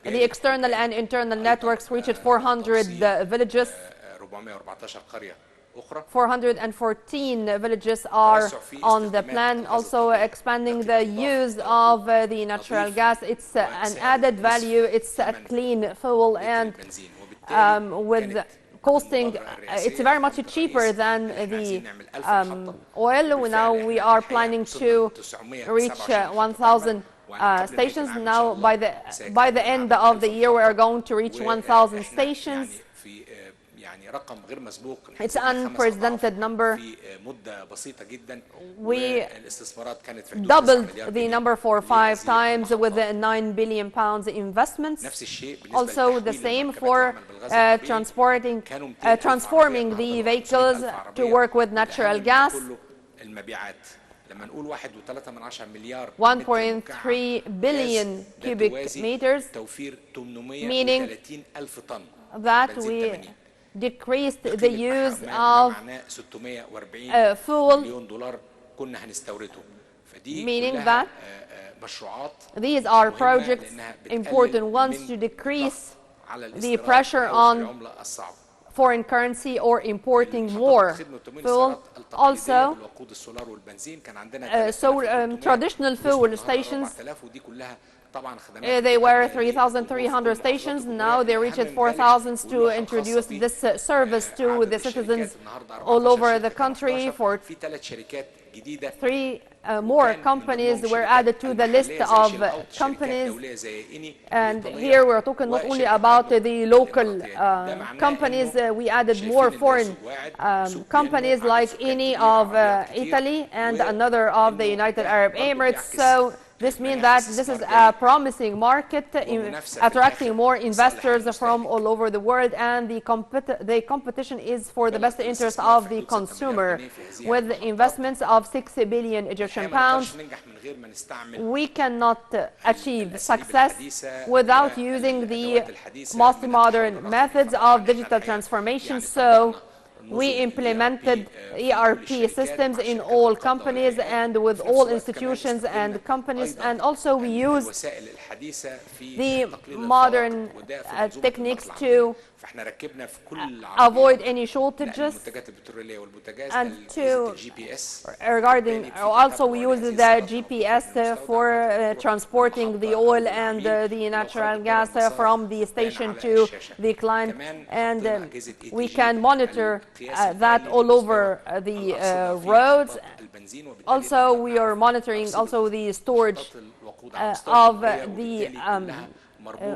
the external and internal networks reached 400 villages. 414 villages are on the plan, also expanding the use of the natural gas. It's an added value, it's a clean fuel, and with costing, it's very much cheaper than the oil. Now we are planning to reach 1,000 stations. Now by the end of the year, we are going to reach 1,000 stations. It's an unprecedented number. We doubled the number for 5 times with £9 billion investments. Also the same for transforming the vehicles to work with natural gas. 1.3 billion cubic meters, meaning that we decreased the use of fuel, meaning that these are projects, important ones, to decrease the pressure on foreign currency or importing more fuel. Also, traditional fuel stations, they were 3,300 stations. Now they reached 4,000 to introduce this service to the citizens all over the country. For 3 more companies were added to the list of companies, and here we're talking not only about the local companies, we added more foreign companies like Eni of Italy and another of the United Arab Emirates. So this means that this is a promising market, attracting more investors from all over the world, and the competition is for the best interest of the consumer. With investments of 6 billion Egyptian pounds, we cannot achieve success without using the most modern methods of digital transformation. So we implemented ERP systems in all companies and with all institutions and companies, and also we used the modern techniques to avoid any shortages, and also we use the GPS for transporting the oil and the natural gas from the station to the client, and we can monitor that all over the roads. Also, we are monitoring also the storage of the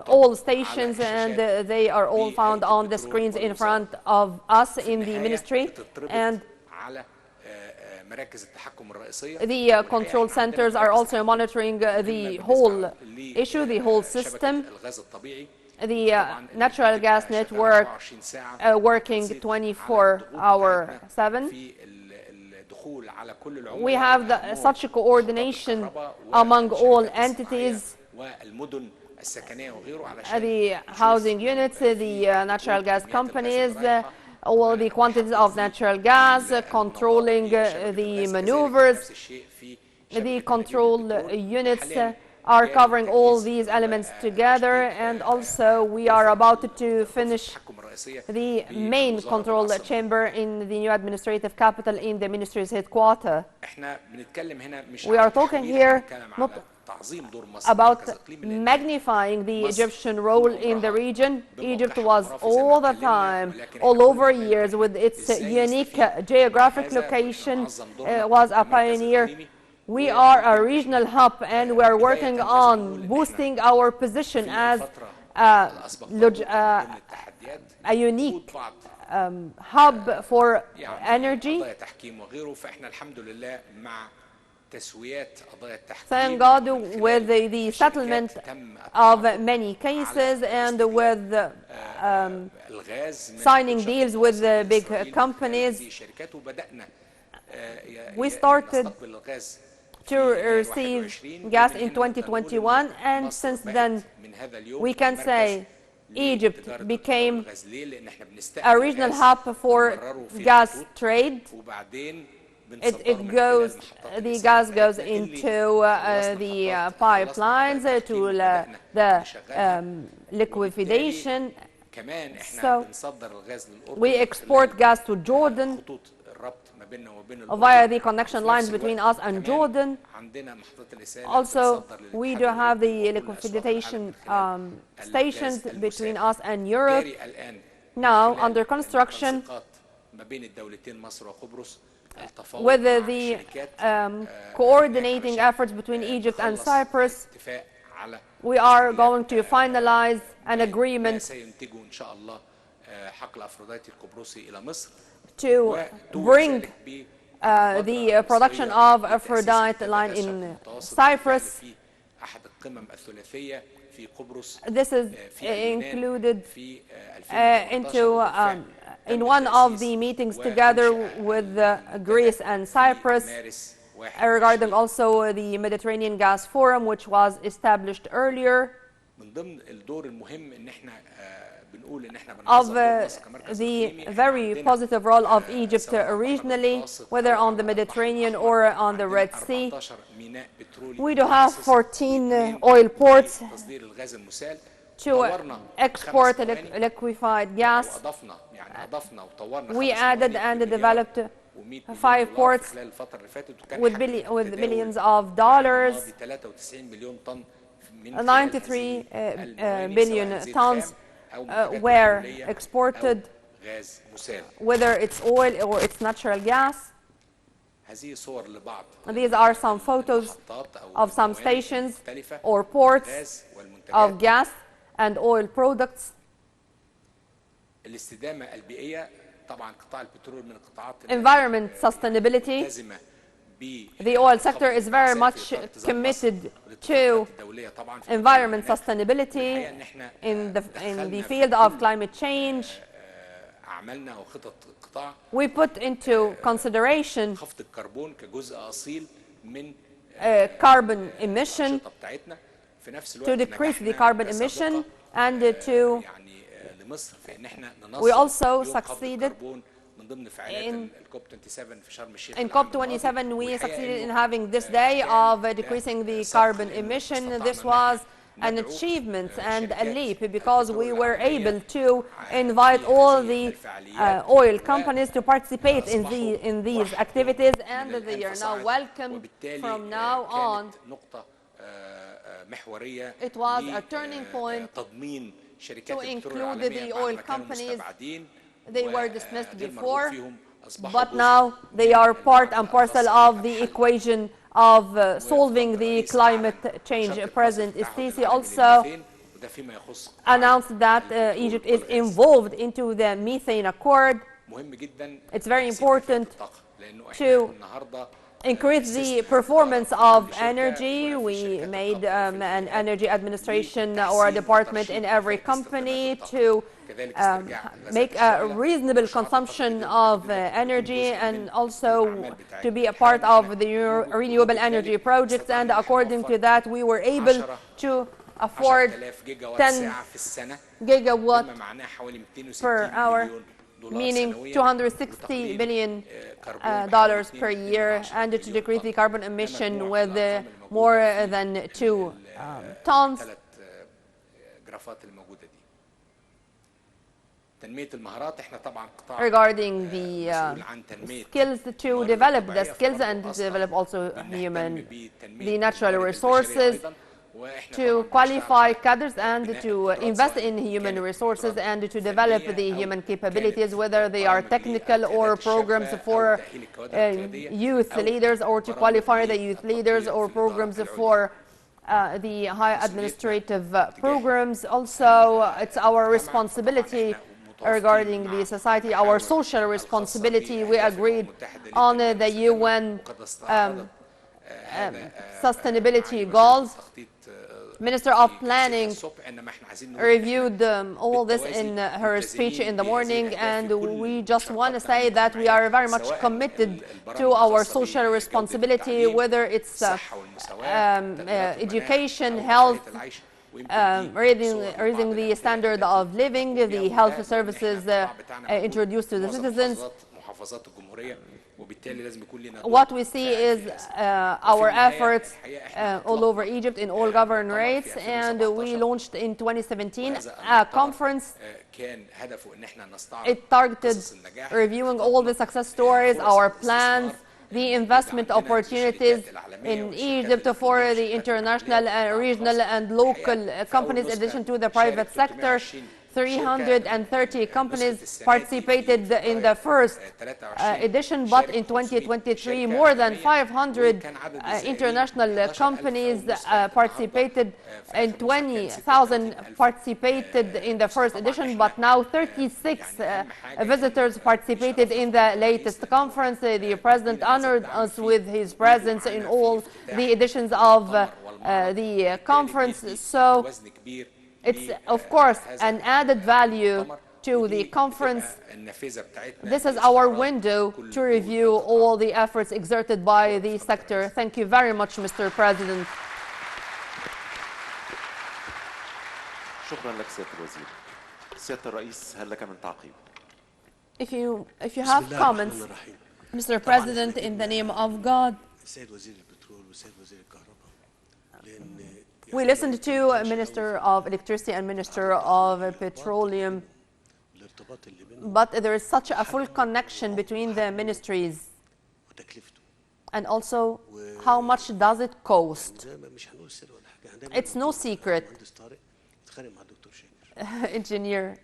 all stations, and they are all found on the screens in front of us in the ministry. And مراكز التحكم الرئيسية. The control centers are also monitoring the whole issue, the whole system. الغاز الطبيعي. The natural gas network working 24/7. We have such a coordination among all entities, the housing units, the natural gas companies, all the quantities of natural gas, controlling the maneuvers. The control units are covering all these elements together, and also we are about to finish the main control chamber in the new administrative capital in the ministry's headquarters. We are talking here not about magnifying the Egyptian role in the region. Egypt was all the time, all over years, with its unique geographic location, was a pioneer. We are a regional hub, and we are working on boosting our position as a unique hub for energy. Thank God, with the settlement of many cases and with signing deals with the big companies, we started to receive gas in 2021, and since then we can say Egypt became a regional hub for gas trade. The gas goes into the pipelines to the liquefaction. So we export gas to Jordan via the connection lines between us and Jordan. Also, we do have the liquefaction stations between us and Europe, now under construction, with the coordinating efforts between Egypt and Cyprus. We are going to finalize an agreement to bring the production of Aphrodite line in Cyprus. This is included in one of the meetings together with Greece and Cyprus, regarding also the Mediterranean Gas Forum, which was established earlier. Of the very positive role of Egypt regionally, whether on the Mediterranean or on the Red Sea. We do have 14 oil ports to export liquefied gas. We added and developed 5 ports with billions of dollars. 93 billion tons were exported, whether it's oil or it's natural gas. These are some photos of some stations or ports of gas and oil products. Environment sustainability. The oil sector is very much committed to environment sustainability in the field of climate change. We put into consideration carbon emission, to decrease the carbon emission, and we also succeeded in COP27. We succeeded in having this day of decreasing the carbon emission. This was an achievement and a leap, because we were able to invite all the oil companies to participate in these activities, and they are now welcome from now on. It was a turning point to include the oil companies. They were dismissed before, but now they are part and parcel of the equation of solving the climate change. President Sisi also announced that Egypt is involved into the methane accord. It's very important لانه to احنا النهارده increase the performance of energy. We made an energy administration or a department in every company to make a reasonable consumption of energy and also to be a part of the renewable energy projects. And according to that, we were able to afford 10 gigawatt per hour, meaning $260 billion per year, and to decrease the carbon emission with more than 2 tons. Regarding the skills, to develop the skills and to develop also the natural resources, to qualify cadres and to invest in human resources and to develop the human capabilities, whether they are technical or programs for youth leaders, or to qualify the youth leaders, or programs for the high administrative programs. Also, it's our responsibility regarding the society, our social responsibility. We agreed on the UN sustainability goals. Minister of Planning reviewed all this in her speech in the morning, and we just want to say that we are very much committed to our social responsibility, whether it's education, health, raising the standard of living, the health services introduced to the citizens. What we see is our efforts all over Egypt in all governorates, and we launched in 2017 a conference. It targeted reviewing all the success stories, our plans, the investment opportunities in Egypt for the international, regional and local companies, in addition to the private sector. 330 companies participated in the first edition, but in 2023 more than 500 international companies participated, and 20,000 participated in the first edition, but now 36 visitors participated in the latest conference. The President honored us with his presence in all the editions of the conference. So it's, of course, an added value to the conference. This is our window to review all the efforts exerted by the sector. Thank you very much, Mr. President. شكرا لك سيادة الوزير. سيادة الرئيس هل لك من تعقيب؟ If you have comments, Mr. President, in the name of God. We listened to Minister of Electricity and Minister of Petroleum, but there is such a full connection between the ministries, and also how much does it cost? It's no secret. Engineer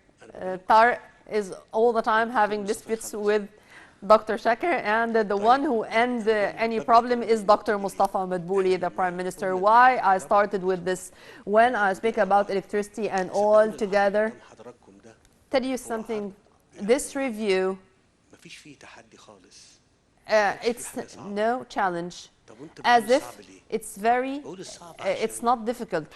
Tar is all the time having disputes with Dr. Shakir, and the one who ends any problem is Dr. Mustafa Madbouli, the Prime Minister. Why I started with this? When I speak about electricity and oil together, tell you something, this review, it's no challenge, as if it's not difficult.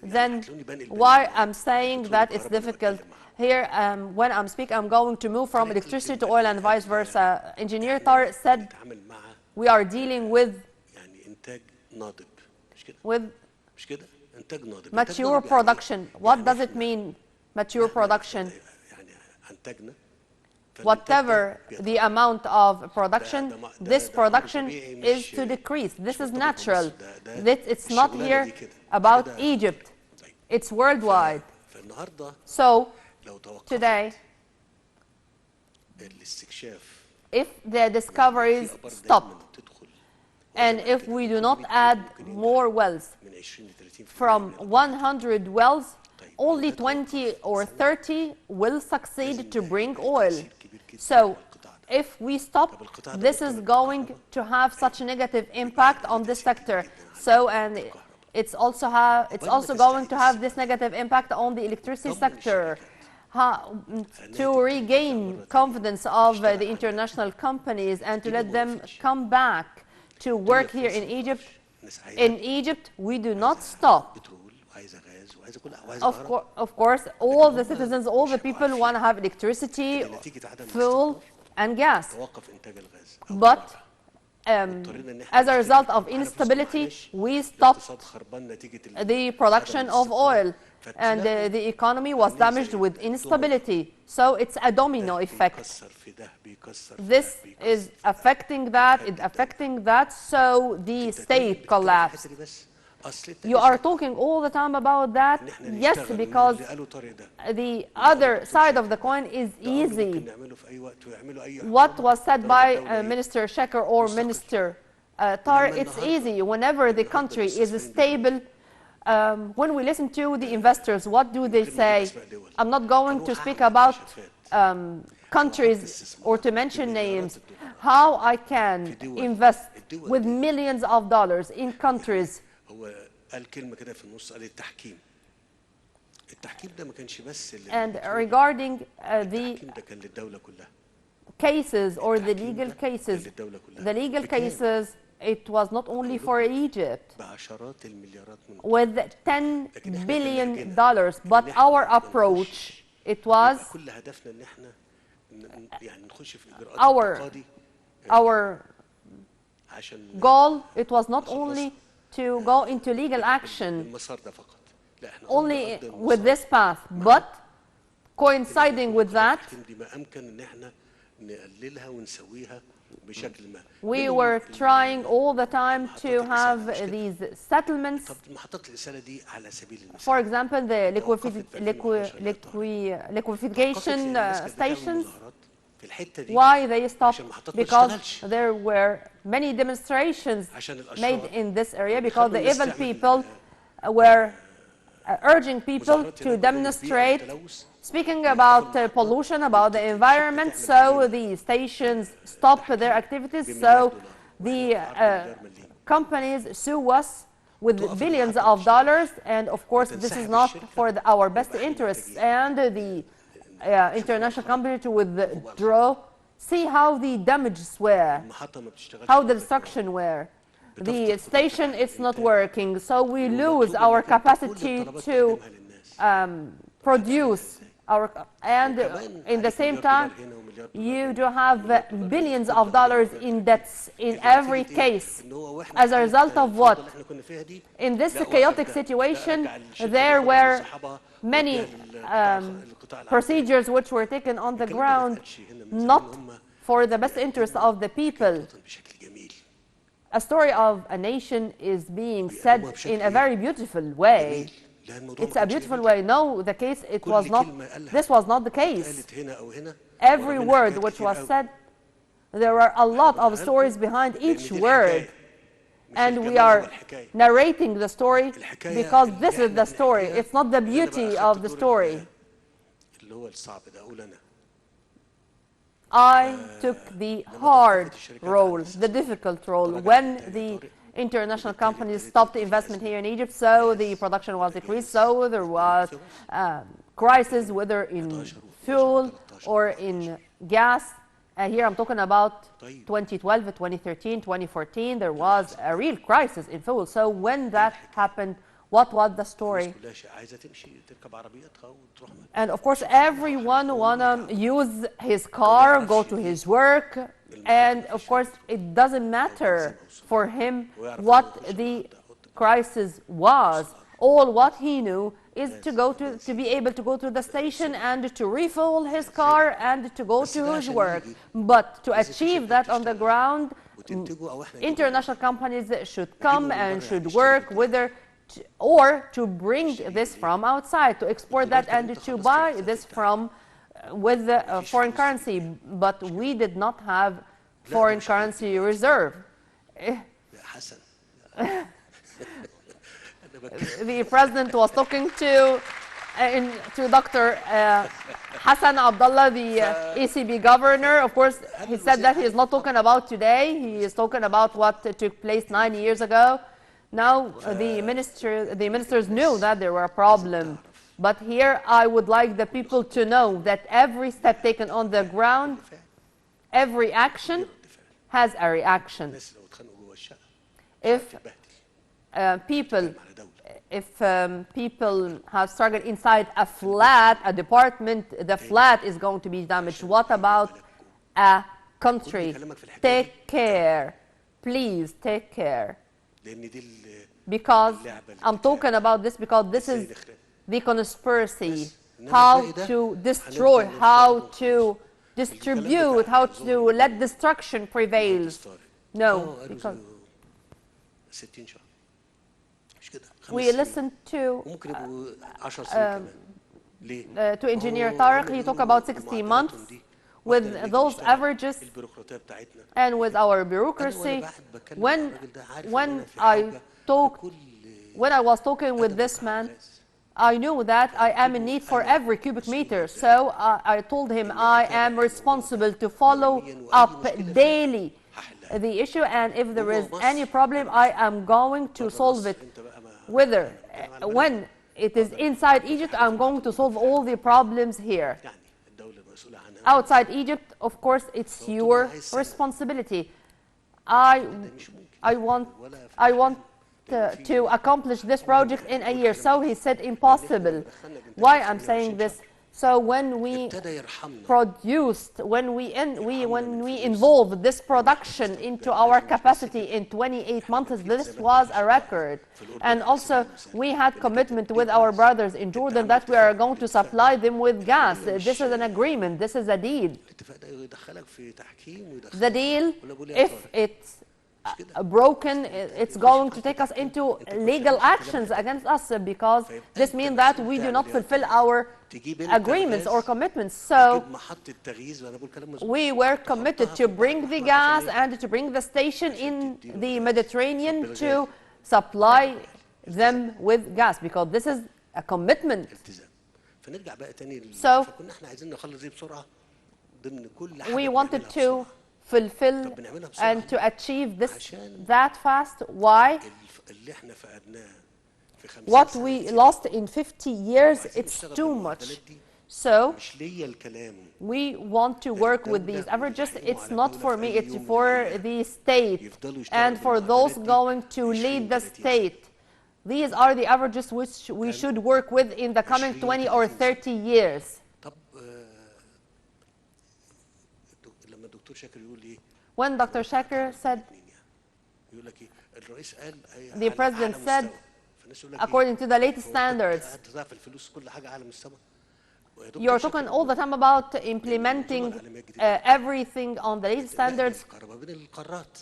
Then why I'm saying that it's difficult? Here, when I'm speaking, I'm going to move from electricity to oil and vice versa. Engineer Tar said we are dealing with mature production. What does it mean, mature production? Whatever the amount of production, this production is to decrease. This is natural. It's not here about Egypt. It's worldwide. So, today, if the discoveries stop, and if we do not add more wells, from 100 wells, only 20 or 30 will succeed to bring oil. So, if we stop, this is going to have such a negative impact on this sector. So, and it's also going to have this negative impact on the electricity sector. to regain confidence of the international companies and to let them come back to work here in Egypt. In Egypt, we do not stop. Of course, all the citizens, all the people want to have electricity, fuel, and gas. But as a result of instability, we stopped the production of oil, and the economy was damaged with instability. So it's a domino effect. This is affecting that, so the state collapsed. You are talking all the time about that. Yes, because the other side of the coin is easy. What was said by Minister Shekhar or Minister Tar, it's easy. Whenever the country is stable, when we listen to the investors, what do they say? I'm not going to speak about countries or to mention names. How I can invest with millions of dollars in countries. And regarding the cases or the legal cases, it was not only for Egypt with $10 billion, but our approach, it was our goal, it was not only to go into legal action only with this path, but coinciding with that, we were trying all the time to have these settlements. For example, the liquefaction stations. Why they stopped? Because there were many demonstrations made in this area, because the evil people were urging people to demonstrate, speaking about pollution, about the environment, so the stations stopped their activities, so the companies sue us with billions of dollars, and of course this is not for our best interests, and the international company to withdraw. See how the damages were, how the destruction were. The station is not working, so we lose our capacity to produce our, and in the same time you do have billions of dollars in debts in every case. As a result of what? In this chaotic situation, there were many procedures which were taken on the ground, not for the best interest of the people. A story of a nation is being said in a very beautiful way. It's a beautiful way. No, the case, it was not, this was not the case. Every word which was said, there were a lot of stories behind each word. And we are narrating the story because this is the story. It's not the beauty of the story. I took the hard role, the difficult role, when the international companies stopped the investment here in Egypt, so the production was decreased, so there was crisis, whether in fuel or in gas. Here I'm talking about 2012, 2013, 2014, there was a real crisis in fuel. So when that happened, what was the story? And of course, everyone wanna use his car, go to his work, and of course, it doesn't matter for him what the crisis was. All what he knew is to be able to go to the station and to refuel his car and to go to his work. But to achieve that on the ground, international companies should come and should work, whether or to bring this from outside, to export that and to buy this from with foreign currency. But we did not have foreign currency reserve. The president was talking to Dr. Hassan Abdullah, the ECB governor. Of course, he said that he is not talking about today. He is talking about what took place 9 years ago. Now, the ministers knew that there were problems. But here I would like the people to know that every step taken on the ground, every action has a reaction. الناس لو اتخانقوا جوه الشقه If تتبهدل. people have struggled inside a flat, a department, the flat is going to be damaged. What about a country? Take care. Please take care. لان دي Because I'm talking about this because this is the conspiracy. How to destroy, how to distribute, how to let destruction prevail. No, because 60 شهر مش كده we listened to ممكن يبقوا 10 سنين كمان ليه؟ to engineer Tariq. He talked about 60 months with those averages البيروقراطيه بتاعتنا and with our bureaucracy. When I was talking with this man, I knew that I am in need for every cubic meter. So I told him I am responsible to follow up daily the issue, and if there is any problem, I am going to solve it. Whether when it is inside Egypt, I'm going to solve all the problems here. يعني الدوله المسؤوله عنها Outside Egypt, of course, it's your responsibility. I want to accomplish this project in a year. So he said impossible. Why I'm saying this? So when we ابتدى يرحمنا produced, when we involved this production into our capacity in 28 months, this was a record. And also we had commitment with our brothers in Jordan that we are going to supply them with gas. This is an agreement. This is a deal. الاتفاق ده يدخلك في تحكيم The ويدخلك deal, ولا بقول يا if طارق. it's broken, it's going to take us into legal actions against us because this means that we do not fulfill our agreements or commitments. So تجيب محطة تغييز وانا بقول كلام مظبوط. we were committed to bring the gas and to bring the station in the Mediterranean to supply them with gas because this is a commitment. التزام. فنرجع بقى تاني So فكنا احنا عايزين نخلص دي بسرعة ضمن كل حاجة we wanted بنعملها to بسرعة. fulfill and to achieve this that fast. Why? اللي احنا فقدناه في 50 What سنة we كتير. lost in 50 years, وعايزين it's نشتغل too بالمعدلات much. دي. So مش ليا الكلام we want to work with these averages. It's not for me, it's for the state and for those going to lead the state. These are the averages which we should work with in the coming 20 or 30 years. طب لما الدكتور شاكر يقول ايه When Dr. Shaker said, يقول لك ايه الرئيس قال the president said, فالناس يقول لك according to the latest standards, ضعف الفلوس كل حاجه اعلى من السماء you're talking all the time about implementing everything on the latest standards. الكهرباء بين القارات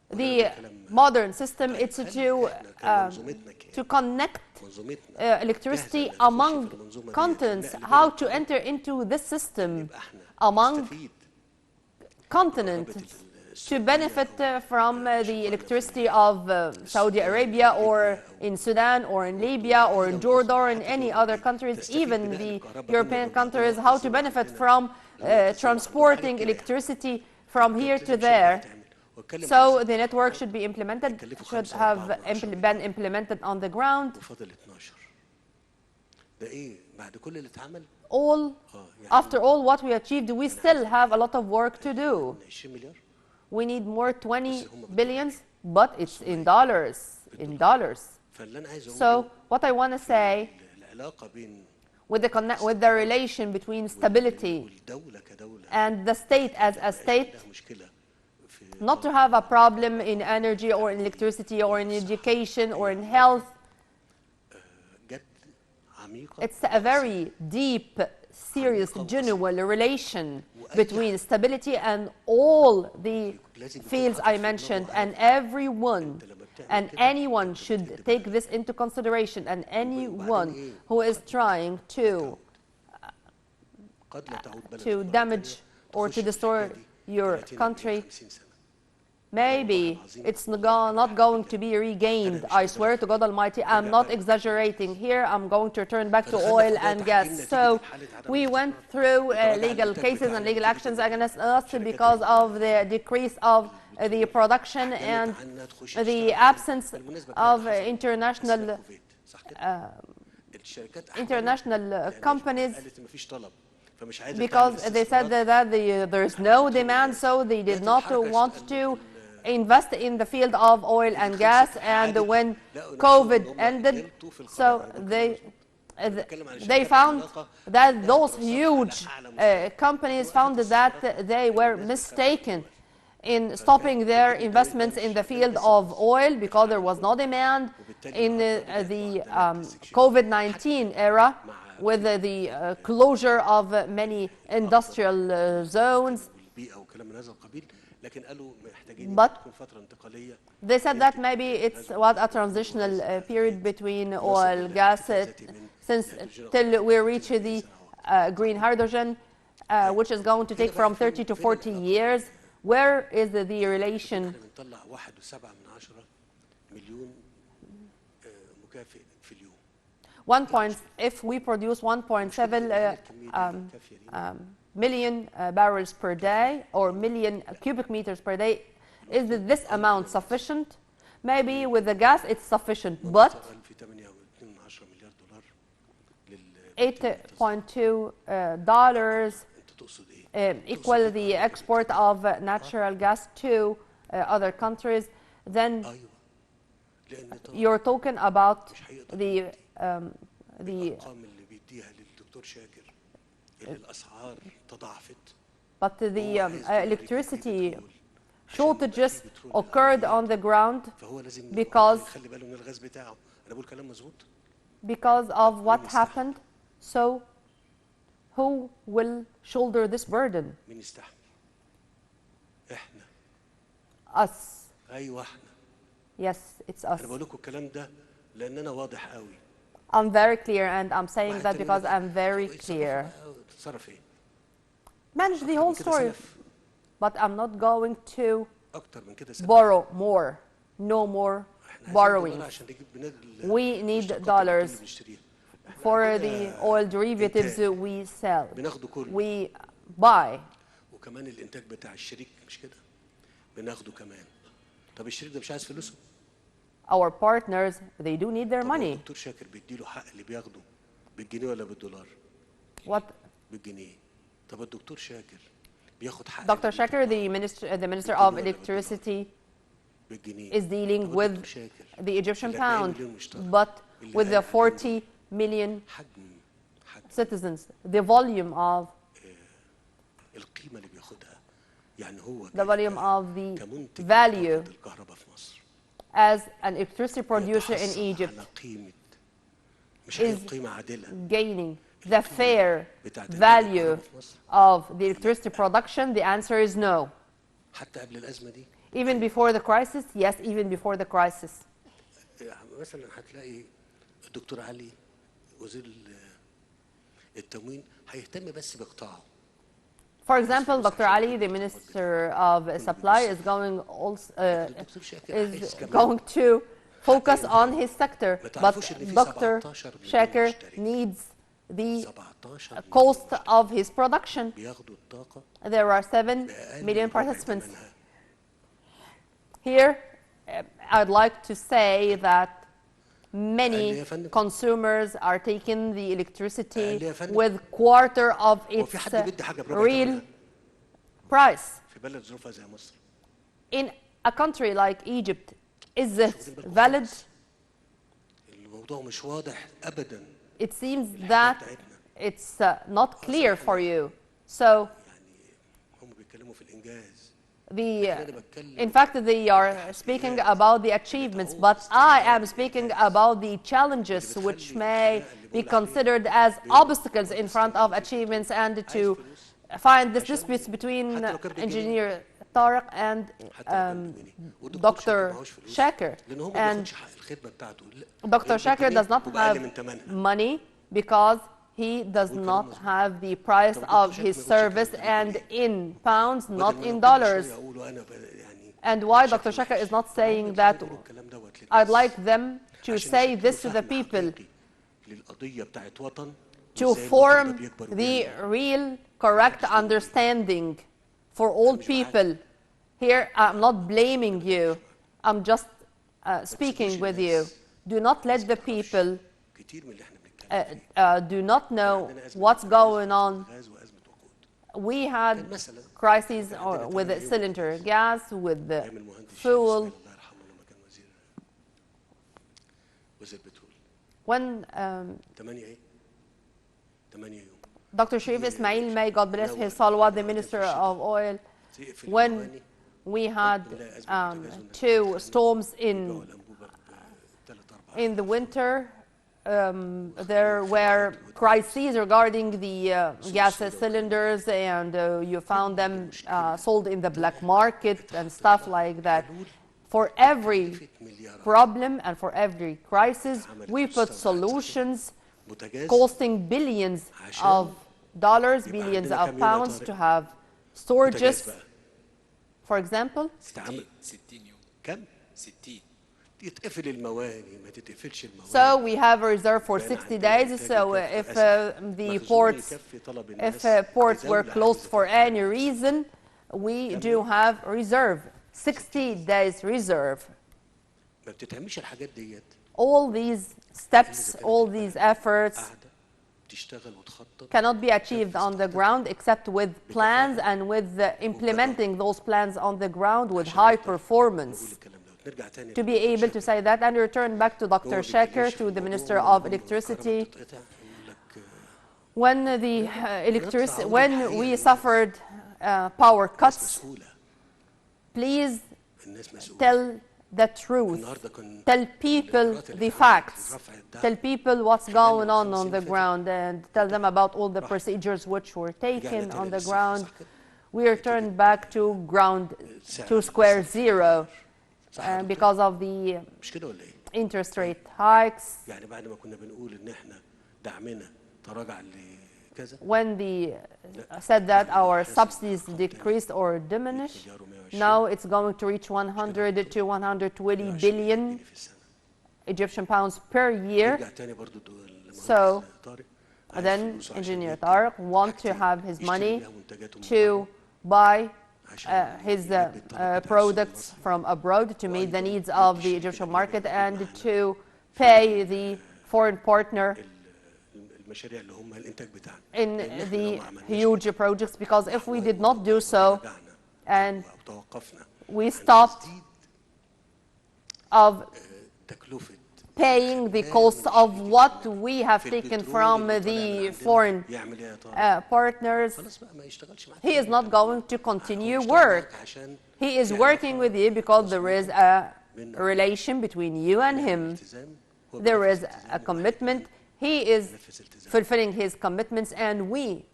The modern system is to connect منظومتنا electricity among continents, how to enter into this system among نستفيد continents to benefit from the electricity of Saudi Arabia or in Sudan or in Libya or in Jordan or in any other countries, even the European countries, how to benefit from transporting electricity from here to there. So the network should be implemented, should have been implemented on the ground. وفاضل 12 ده ايه بعد كل اللي اتعمل All, after all what we achieved, we still have a lot of work to do. 20 مليار We need more 20 billions, but it's in dollars, in dollars. فاللي انا عايز So اقوله what I want to say العلاقه بين with the relation between stability والدوله كدوله and the state as a state, عندها مشكله في not to have a problem in energy or in electricity or in education or in health. جد عميقه It's a very deep, serious, genuine relation between stability and all the fields I mentioned, and everyone and anyone should take this into consideration, and anyone who is trying قد لا تعود بلد to damage or to destroy your country, maybe it's not going to be regained. I swear to God Almighty, I'm not exaggerating here. I'm going to return back to oil and gas. So we went through legal cases and legal actions against us because of the decrease of the production and the absence of international الشركات international companies قالت مفيش طلب فمش عايزه because they said that there is no demand, so they did not want to invest in the field of oil and gas. And when COVID ended, so they found that those huge companies found that they were mistaken in stopping their investments in the field of oil because there was no demand in the COVID-19 era with the closure of many industrial zones. But they said that maybe it's what a transitional period between oil, gas, since till we reach the green hydrogen, which is going to take from 30 to 40 years. Where is the relation? If we produce 1.7 million barrels per day or million cubic meters per day, is this amount sufficient? Maybe with the gas it's sufficient, but $8.2 equal the export of natural gas to other countries, then you're talking about the but the electricity shortages occurred on the ground because of what happened. So who will shoulder this burden? Us. Yes, it's us. I'm very clear, and I'm saying that because I'm very clear. Manage the whole story. But I'm not going to borrow more. No more borrowing. We need dollars for the oil derivatives we sell. We buy. Our partners, they do need their money. What? Dr. Shaker, the Minister of Electricity, is dealing with the Egyptian pound, but with the 40 million citizens, the volume of the value as an electricity producer in Egypt is gaining the fair value of the electricity production. The answer is no. Even before the crisis? Yes, even before the crisis. For example, Dr. Ali, the Minister of Supply, is going to focus on his sector, but Dr. Shaker needs the cost of his production. There are 7 million participants. Here, I'd like to say that many consumers are taking the electricity with quarter of its real price. In a country like Egypt, is this valid? It seems that it's not clear for you. So, in fact, they are speaking about the achievements, but I am speaking about the challenges which may be considered as obstacles in front of achievements, and to find this dispute between Engineer Tariq and Dr. Shaker. And Dr. Shaker does not have money because he does not have the price of his service, and in pounds, not in dollars. And why Dr. Shaker is not saying that? I'd like them to say this to the people, to form the real correct understanding for all people. Here, I'm not blaming you. I'm just speaking with you. Do not let the people do not know what's going on. We had crises with the cylinder gas, with the fuel. When Dr. Sharif Ismail, may God bless his soul, was the Minister of Oil, when we had 2 storms in the winter, there were crises regarding the gas cylinders, and you found them sold in the black market and stuff like that. For every problem and for every crisis, we put solutions costing billions of dollars, billions of pounds to have storages. For example, 60 يوم كم؟ 60 يتقفل المواني ما تتقفلش المواني. So we have a reserve for 60 days. So if the ports were closed for any reason, we do have reserve, 60 days reserve. ما بتتعملش الحاجات ديت. All these steps, all these efforts cannot be achieved on the ground except with plans and with implementing those plans on the ground with high performance. To be able to say that, and return back to Dr. Shaker, to the Minister of Electricity, when we suffered power cuts, please tell the truth. Tell people the facts. Tell people what's going on the ground, and tell them about all the procedures which were taken on the ground. We returned back to square zero because of the interest rate hikes. When they said that our subsidies decreased or diminished, now it's going to reach 100 to 120 billion Egyptian pounds per year. So then Engineer Tariq wants to have his money to buy his products from abroad to meet the needs of the Egyptian market and to pay the foreign partner in the huge projects, because if we did not do so and we stopped of paying the cost of what we have taken from the foreign partners, he is not going to continue work. He is working with you because there is a relation between you and him. There is a commitment. He is fulfilling his commitments, and we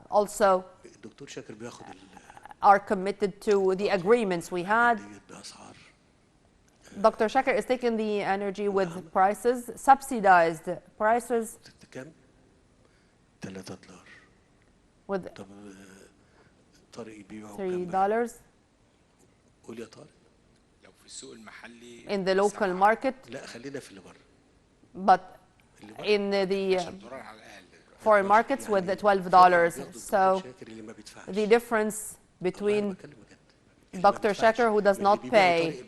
also are committed to the agreements we had. Dr. Shaker is taking the energy with prices, subsidized prices, with $3 in the local market, but in the foreign markets with the $12. So the difference between Dr. Shaker, who does not pay,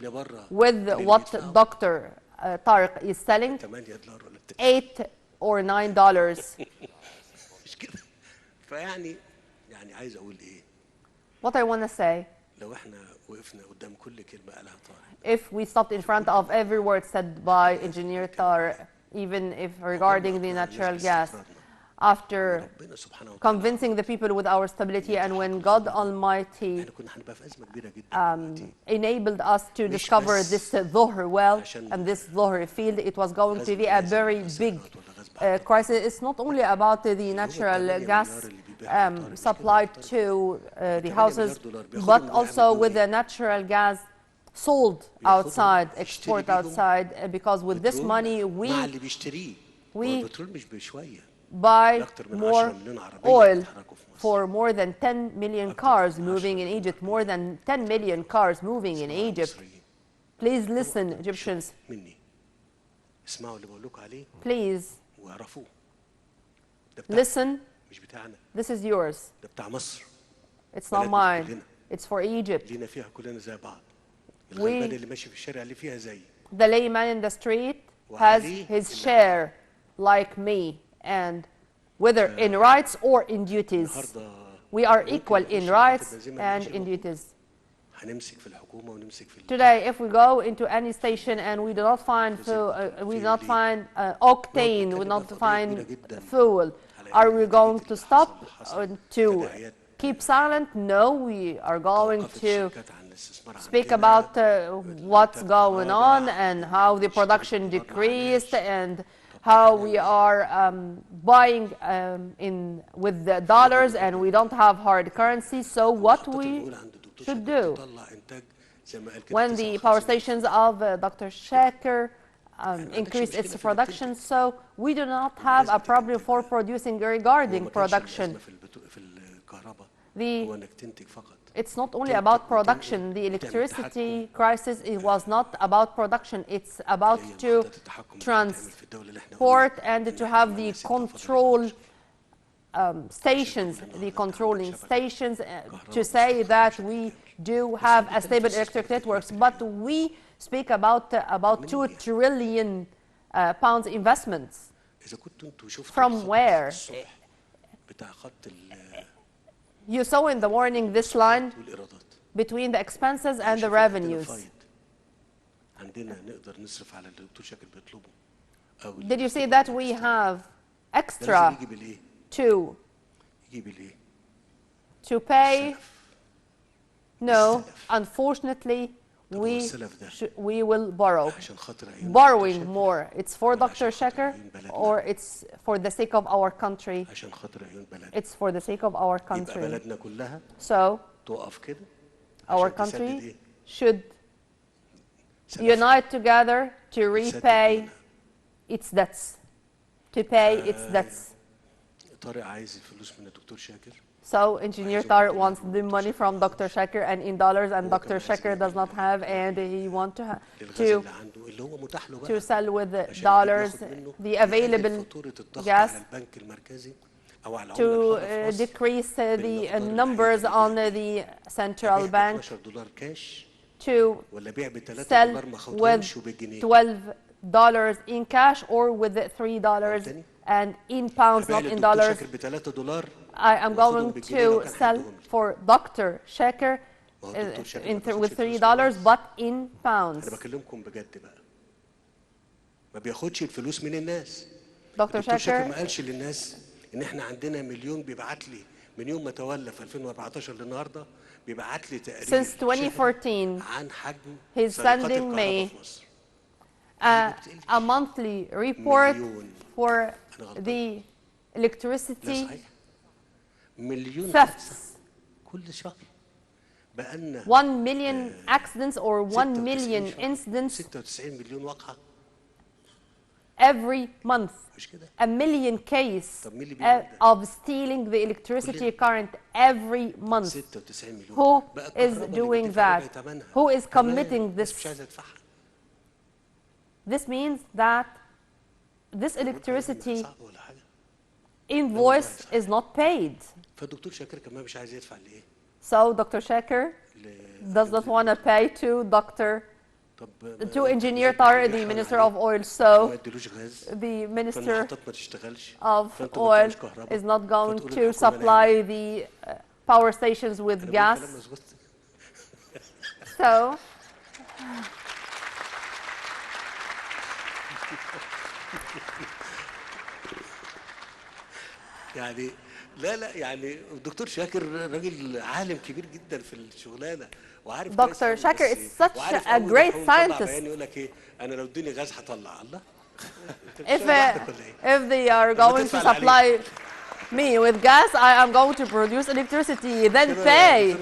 with what Dr. Tariq is selling, $8 or $9. What I want to say, if we stopped in front of every word said by Engineer Tariq, even if regarding the natural gas, after convincing the people with our stability, and when God Almighty enabled us to discover this Dhuhr well and this Dhuhr field, it was going to be a very big crisis. It's not only about the natural gas supplied to the houses, but also with the natural gas sold outside, export outside, because with this money we buy more oil for more than 10 million cars moving in Egypt, more than 10 million cars moving in Egypt. Please listen, Egyptians. Please listen. This is yours. It's not mine. It's for Egypt. The layman in the street has his share, like me, and whether in rights or in duties. النهارده We are ممكن equal نخش in في rights البنزيمة and نمشي in الحكومة. duties. هنمسك في الحكومه ونمسك في Today, if we go into any station and we do not find octane, we do not find fuel, are we going to stop to keep silent? No, we are going to speak about what's going on and how the production decreased and how we are buying with the dollars and we don't have hard currency. So what we should do when the power stations of Dr. Shaker increase its production, so we do not have a problem for producing regarding production. It's not only about production. The electricity crisis, it was not about production. It's about to transport and to have the control stations, the controlling stations, to say that we do have a stable electric networks. But we speak about 2 trillion pounds investments. From where? You saw in the morning this line between the expenses and the revenues. Did you see that we have extra to pay? No, unfortunately, we will borrow. Borrowing more. It's for Dr. Shaker or it's for the sake of our country? It's for the sake of our country. So, our country should unite together to repay its debts. To pay its debts. So Engineer Tariq wants the money from Dr. Shaker and in dollars, and Dr. Shaker does not have, and he wants to sell with dollars the available gas to decrease the numbers on the central bank, to sell with $12 in cash or with $3 and in pounds, not in dollars. I am going to sell for Dr. Shaker with $3 but in pounds. Dr. Shaker ما قالش للناس ان احنا عندنا مليون بيبعت لي من يوم ما تولى في 2014 للنهارده بيبعت لي تقرير since 2014 عن حجم he's sending me a monthly report for the electricity thefts. 1 million accidents or 1 million incidents every month. A million cases of stealing the electricity current every month. Who is doing that? Who is committing this? This means that this electricity invoice is not paid. So Dr. Shaker does not want to pay to Engineer Tariq, the Minister of Oil. So the Minister of Oil is not going to supply the power stations with gas. So يعني لا يعني الدكتور شاكر راجل عالم كبير جدا في الشغلانه وعارف Dr. Shaker is such a great scientist. يقول لك ايه انا لو ادوني غاز هطلع الله if they are going to supply me with gas, I am going to produce electricity. Then pay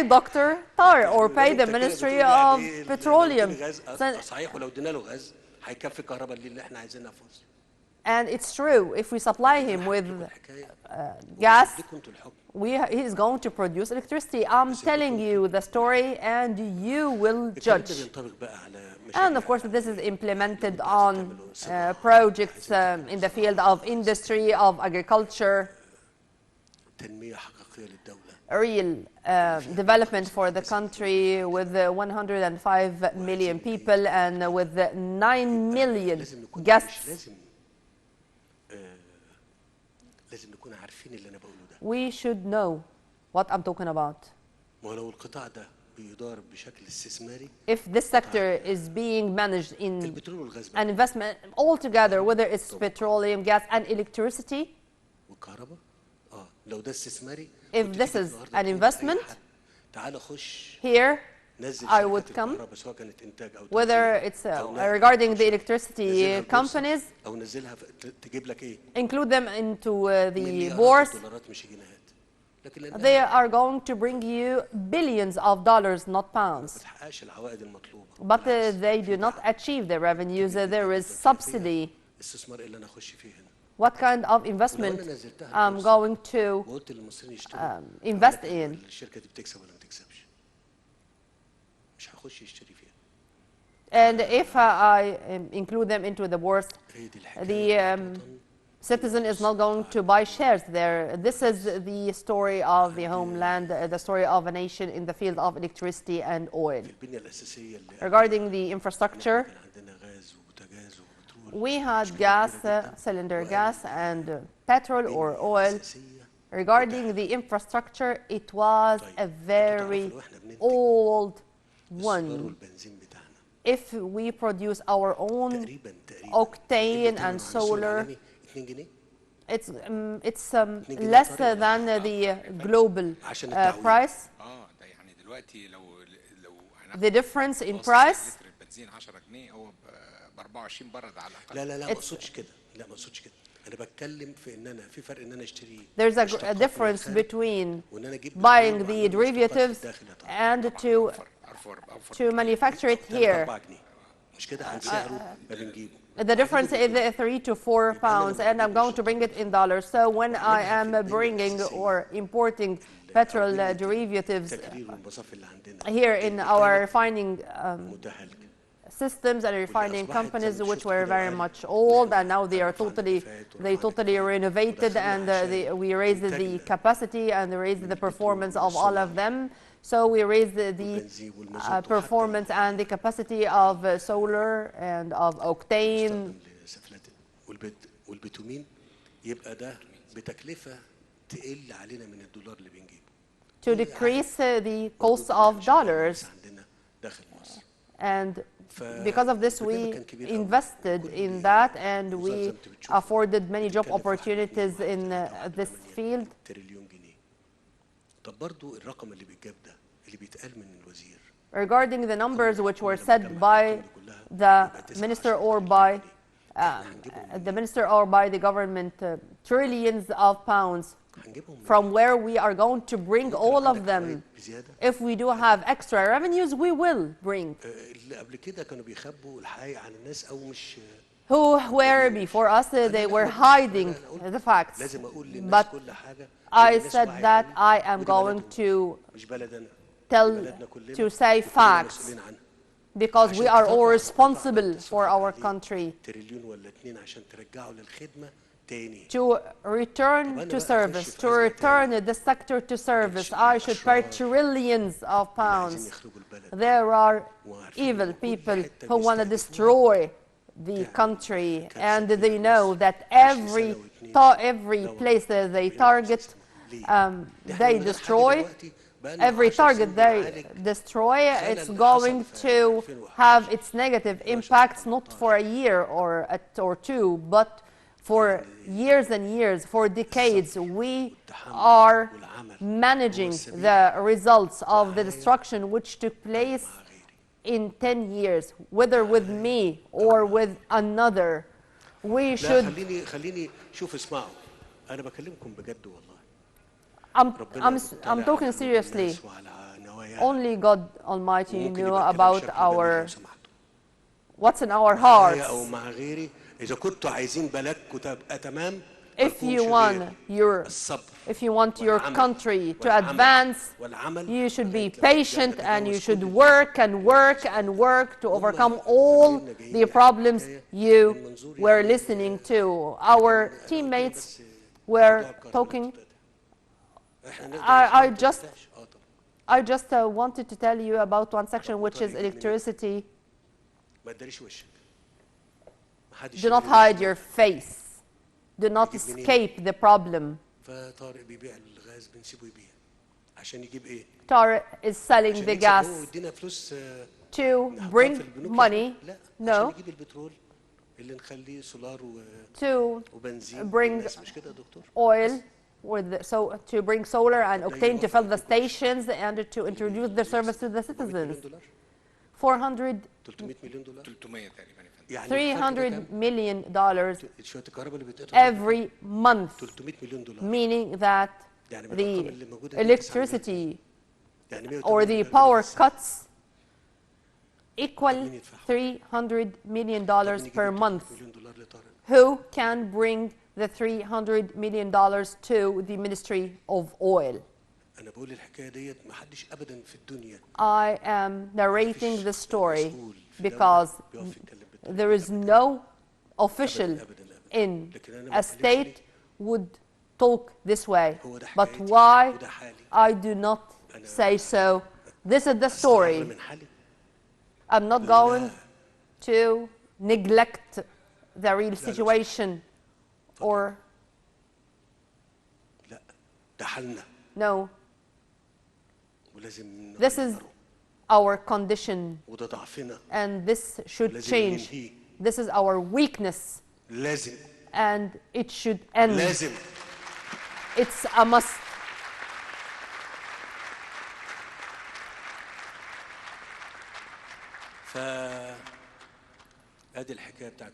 Dr. Tariq or pay the Ministry of Petroleum. صحيح ولو ادينا له غاز هيكفي الكهرباء اللي احنا عايزينها في مصر. And it's true, if we supply him with gas, he is going to produce electricity. I'm telling you the story and you will judge. And of course, this is implemented on projects in the field of industry, of agriculture, real development for the country with 105 million people and with 9 million guests لازم نكون عارفين اللي انا بقوله ده. We should know what I'm talking about. ما هو لو القطاع ده بيدار بشكل استثماري، If this sector is being managed in البترول والغاز an investment altogether, whether it's petroleum, gas, and electricity, والكهرباء، لو ده استثماري if كنت this تيجي is النهارده an تقول لأي investment, حد تعالى خش here نزل I شركات would come, الكهرباء سواء كانت انتاج او whether توزيع it's أو نقل regarding أو the شحن. electricity نزلها البورصة companies, او نزلها تجيب لك ايه؟ include them into the مليارات bourse. الدولارات مش جنيهات. لكن They لانها are going to bring you billions of dollars, not ما pounds. بتحققش العوائد المطلوبه، But بالعكس، they في do not دعم achieve the revenues. كبير There جداً is جداً في subsidy. الاستثمار اللي انا اخش فيه هنا. What kind of ولو investment انا نزلتها I'm البورصه going to وقلت للمصريين يشتروا invest in. الشركه دي بتكسب ولا ما بتكسبش؟ مش هخش يشتري فيها. And if I include them into the bourse, هي دي the الحكايه بتاعت وطن citizen is not going to buy shares there. This is the story of the homeland, the story of a nation in the field of electricity and oil. في البنيه الاساسيه اللي Regarding the infrastructure, كان عندنا غاز وبوتاجاز وبترول. we had مشكلة gas, كبيرة جداً. cylinder gas, and petrol or بنية oil. أساسية Regarding the infrastructure, it was a very old السولار one. والبنزين بتاعنا If we produce our own تقريبا octane بتمن and على السوق solar, العالمي 2 جنيه it's less than the global عشان التعويض. price. ده يعني دلوقتي لو The difference in نص price, لتر البنزين 10 جنيه هو ب 24 برد على الاقل. لا ما It's- اقصدش كده، لا ما اقصدش كده. انا بتكلم في ان انا في فرق ان انا اشتري there's a مشتقات من difference الخارج between وان انا اجيب buying بترول the وأعمل مشتقات في derivatives الداخل يا طبعا. and to manufacture it 3 here. 4 جنيه مش كده عن سعره ما بنجيبه. The difference is 3 to 4 pounds, and I'm going to bring it in dollars. So when I am bringing or importing petrol derivatives التكرير والمصافي اللي عندنا here in our refining متاحه لك. systems and refining companies, which were very much old, and now they are totally renovated, and we raised the capacity and raised the performance of all of them. So we raised the performance and the capacity of solar and of octane. لسفلات والبيتومين يبقى ده بتكلفه تقل علينا من الدولار اللي بنجيبه. To decrease the cost of dollars. عندنا داخل مصر. And because of this, we invested in that, and we afforded many job opportunities in this field. تريليون جنيه. طب برضو الرقم اللي بيتجاب ده اللي بيتقال من الوزير. Regarding the numbers which were said by the minister or by the government, trillions of pounds, from where we are going to bring all of them. If we do have extra revenues, we will bring. اللي قبل كده كانوا بيخبوا الحقيقة عن الناس أو مش Who were before us, they were hiding the facts. لازم أقول للناس But كل حاجة. I said that I am going to مش بلدنا. to say facts, because we are all responsible for our country تريليون ولا 2 عشان ترجعوا للخدمة تاني. to return to service, to return the sector to service. I should pay trillions of pounds. There are evil people who want to destroy the country, and they know that every place that they target, they destroy. Every target they destroy, it's going to have its negative impacts, not for a year or two, but for years and years, for decades. We are managing the results of the destruction which took place in 10 years, whether with me or with another. We should. خليني شوف اسمعوا أنا بكلمكم بجد والله. I'm talking seriously. Only God Almighty knew about what's in our hearts. If you want your country to advance, you should be patient, and you should work and work and work to overcome all the problems you were listening to. Our teammates were talking. I just wanted to tell you about one section, which is electricity. Do not hide your face. do not escape the problem. فطارق بيبيع الغاز بنسيبه يبيع عشان يجيب ايه؟ Tariq is selling عشان the يكسب هو gas ويدينا فلوس to نحطها bring في البنوك money, لا عشان no, يجيب البترول اللي نخليه سولار to وبنزين bring للناس مش كده يا دكتور؟ oil to bring solar and octane to fill the stations and to introduce the service to the 400 citizens. مليون دولار 400 300 مليون دولار 300 تقريبا يا فندم. يعني الفرق ده $300 كام؟ million شويه الكهرباء اللي بيتقطعوا every month, 300 مليون دولار meaning that يعني بالارقام the اللي موجوده دي 9 مليون. electricity يعني 180 or the مليون جنيه power في السنة. cuts equal $300 million طب نيجي per ب 300 month. مليون دولار لطارق Who can bring the $300 million to the Ministry of Oil? انا بقول الحكايه ديت ما حدش ابدا في الدنيا I am narrating مفيش the story مسؤول في دولة because بيقف يتكلم بالطريقة there is دي no official أبداً، أبداً. in لكن أنا a ما بتكلمش state would talk this way. هو ده But حكايتي why وده حالي. I do not say so? This is the أستعر story. من حالي I'm not going to neglect the real situation or لا ده حالنا no. ولازم This is نغيره our condition وده ضعفنا and this should ولازم change. ننهيه. This is our weakness لازم and it should end. لازم It's a must. ف ادي الحكايه بتاعت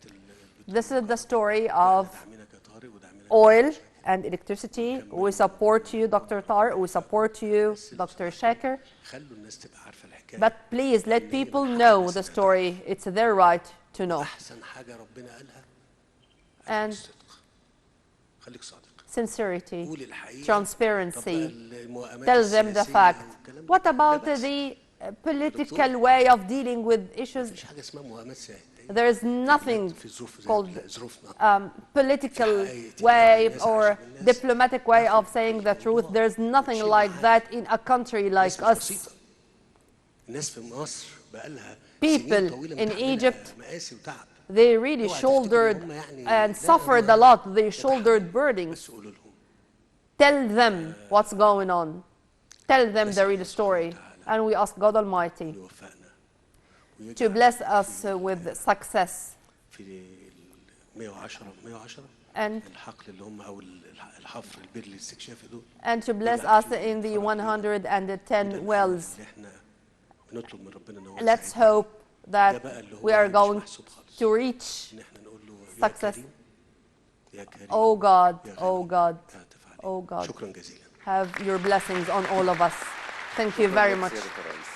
This is the story of دعمنا كطارق ودعمنا oil and electricity. We support you, Dr. Tar. We support you, Dr. Shaker. خلوا الناس تبقى عارفه الحكايه But please let people know the story. It's their right to know. احسن حاجه ربنا قالها And الصدق خليك صادق sincerity, قول الحقيقه transparency. الموائمات Tell them the السياسية fact. والكلام ده What about لا بأس. the political way of dealing with issues? مفيش حاجه اسمها موائمات سياسيه There is nothing في ظروف زي called ظروفنا political way or diplomatic way of saying the truth. There's nothing like that in a country like الناس مش us. بسيطه الناس في مصر بقالها People سنين طويله in متحملة Egypt, مقاسي وتعب They really shouldered and suffered a lot. They shouldered burdens. بس قولوا لهم Tell them what's going on. Tell them the real story. And we ask God Almighty يوفقنا to bless us with success. في 110 And الحقل اللي هم او الحفر البير الاستكشافي دول and to bless us in the 110 wells. اللي احنا بنطلب من ربنا ان هو Let's يساعدنا. hope that we are going محسوب خالص. to reach ان احنا نقول له يا success. كريم يا كريم Oh God, يا oh غني، God, اعطف علينا. oh God. شكرا جزيلا Have your blessings on all of us. Thank you very much. سيادة الرئيس.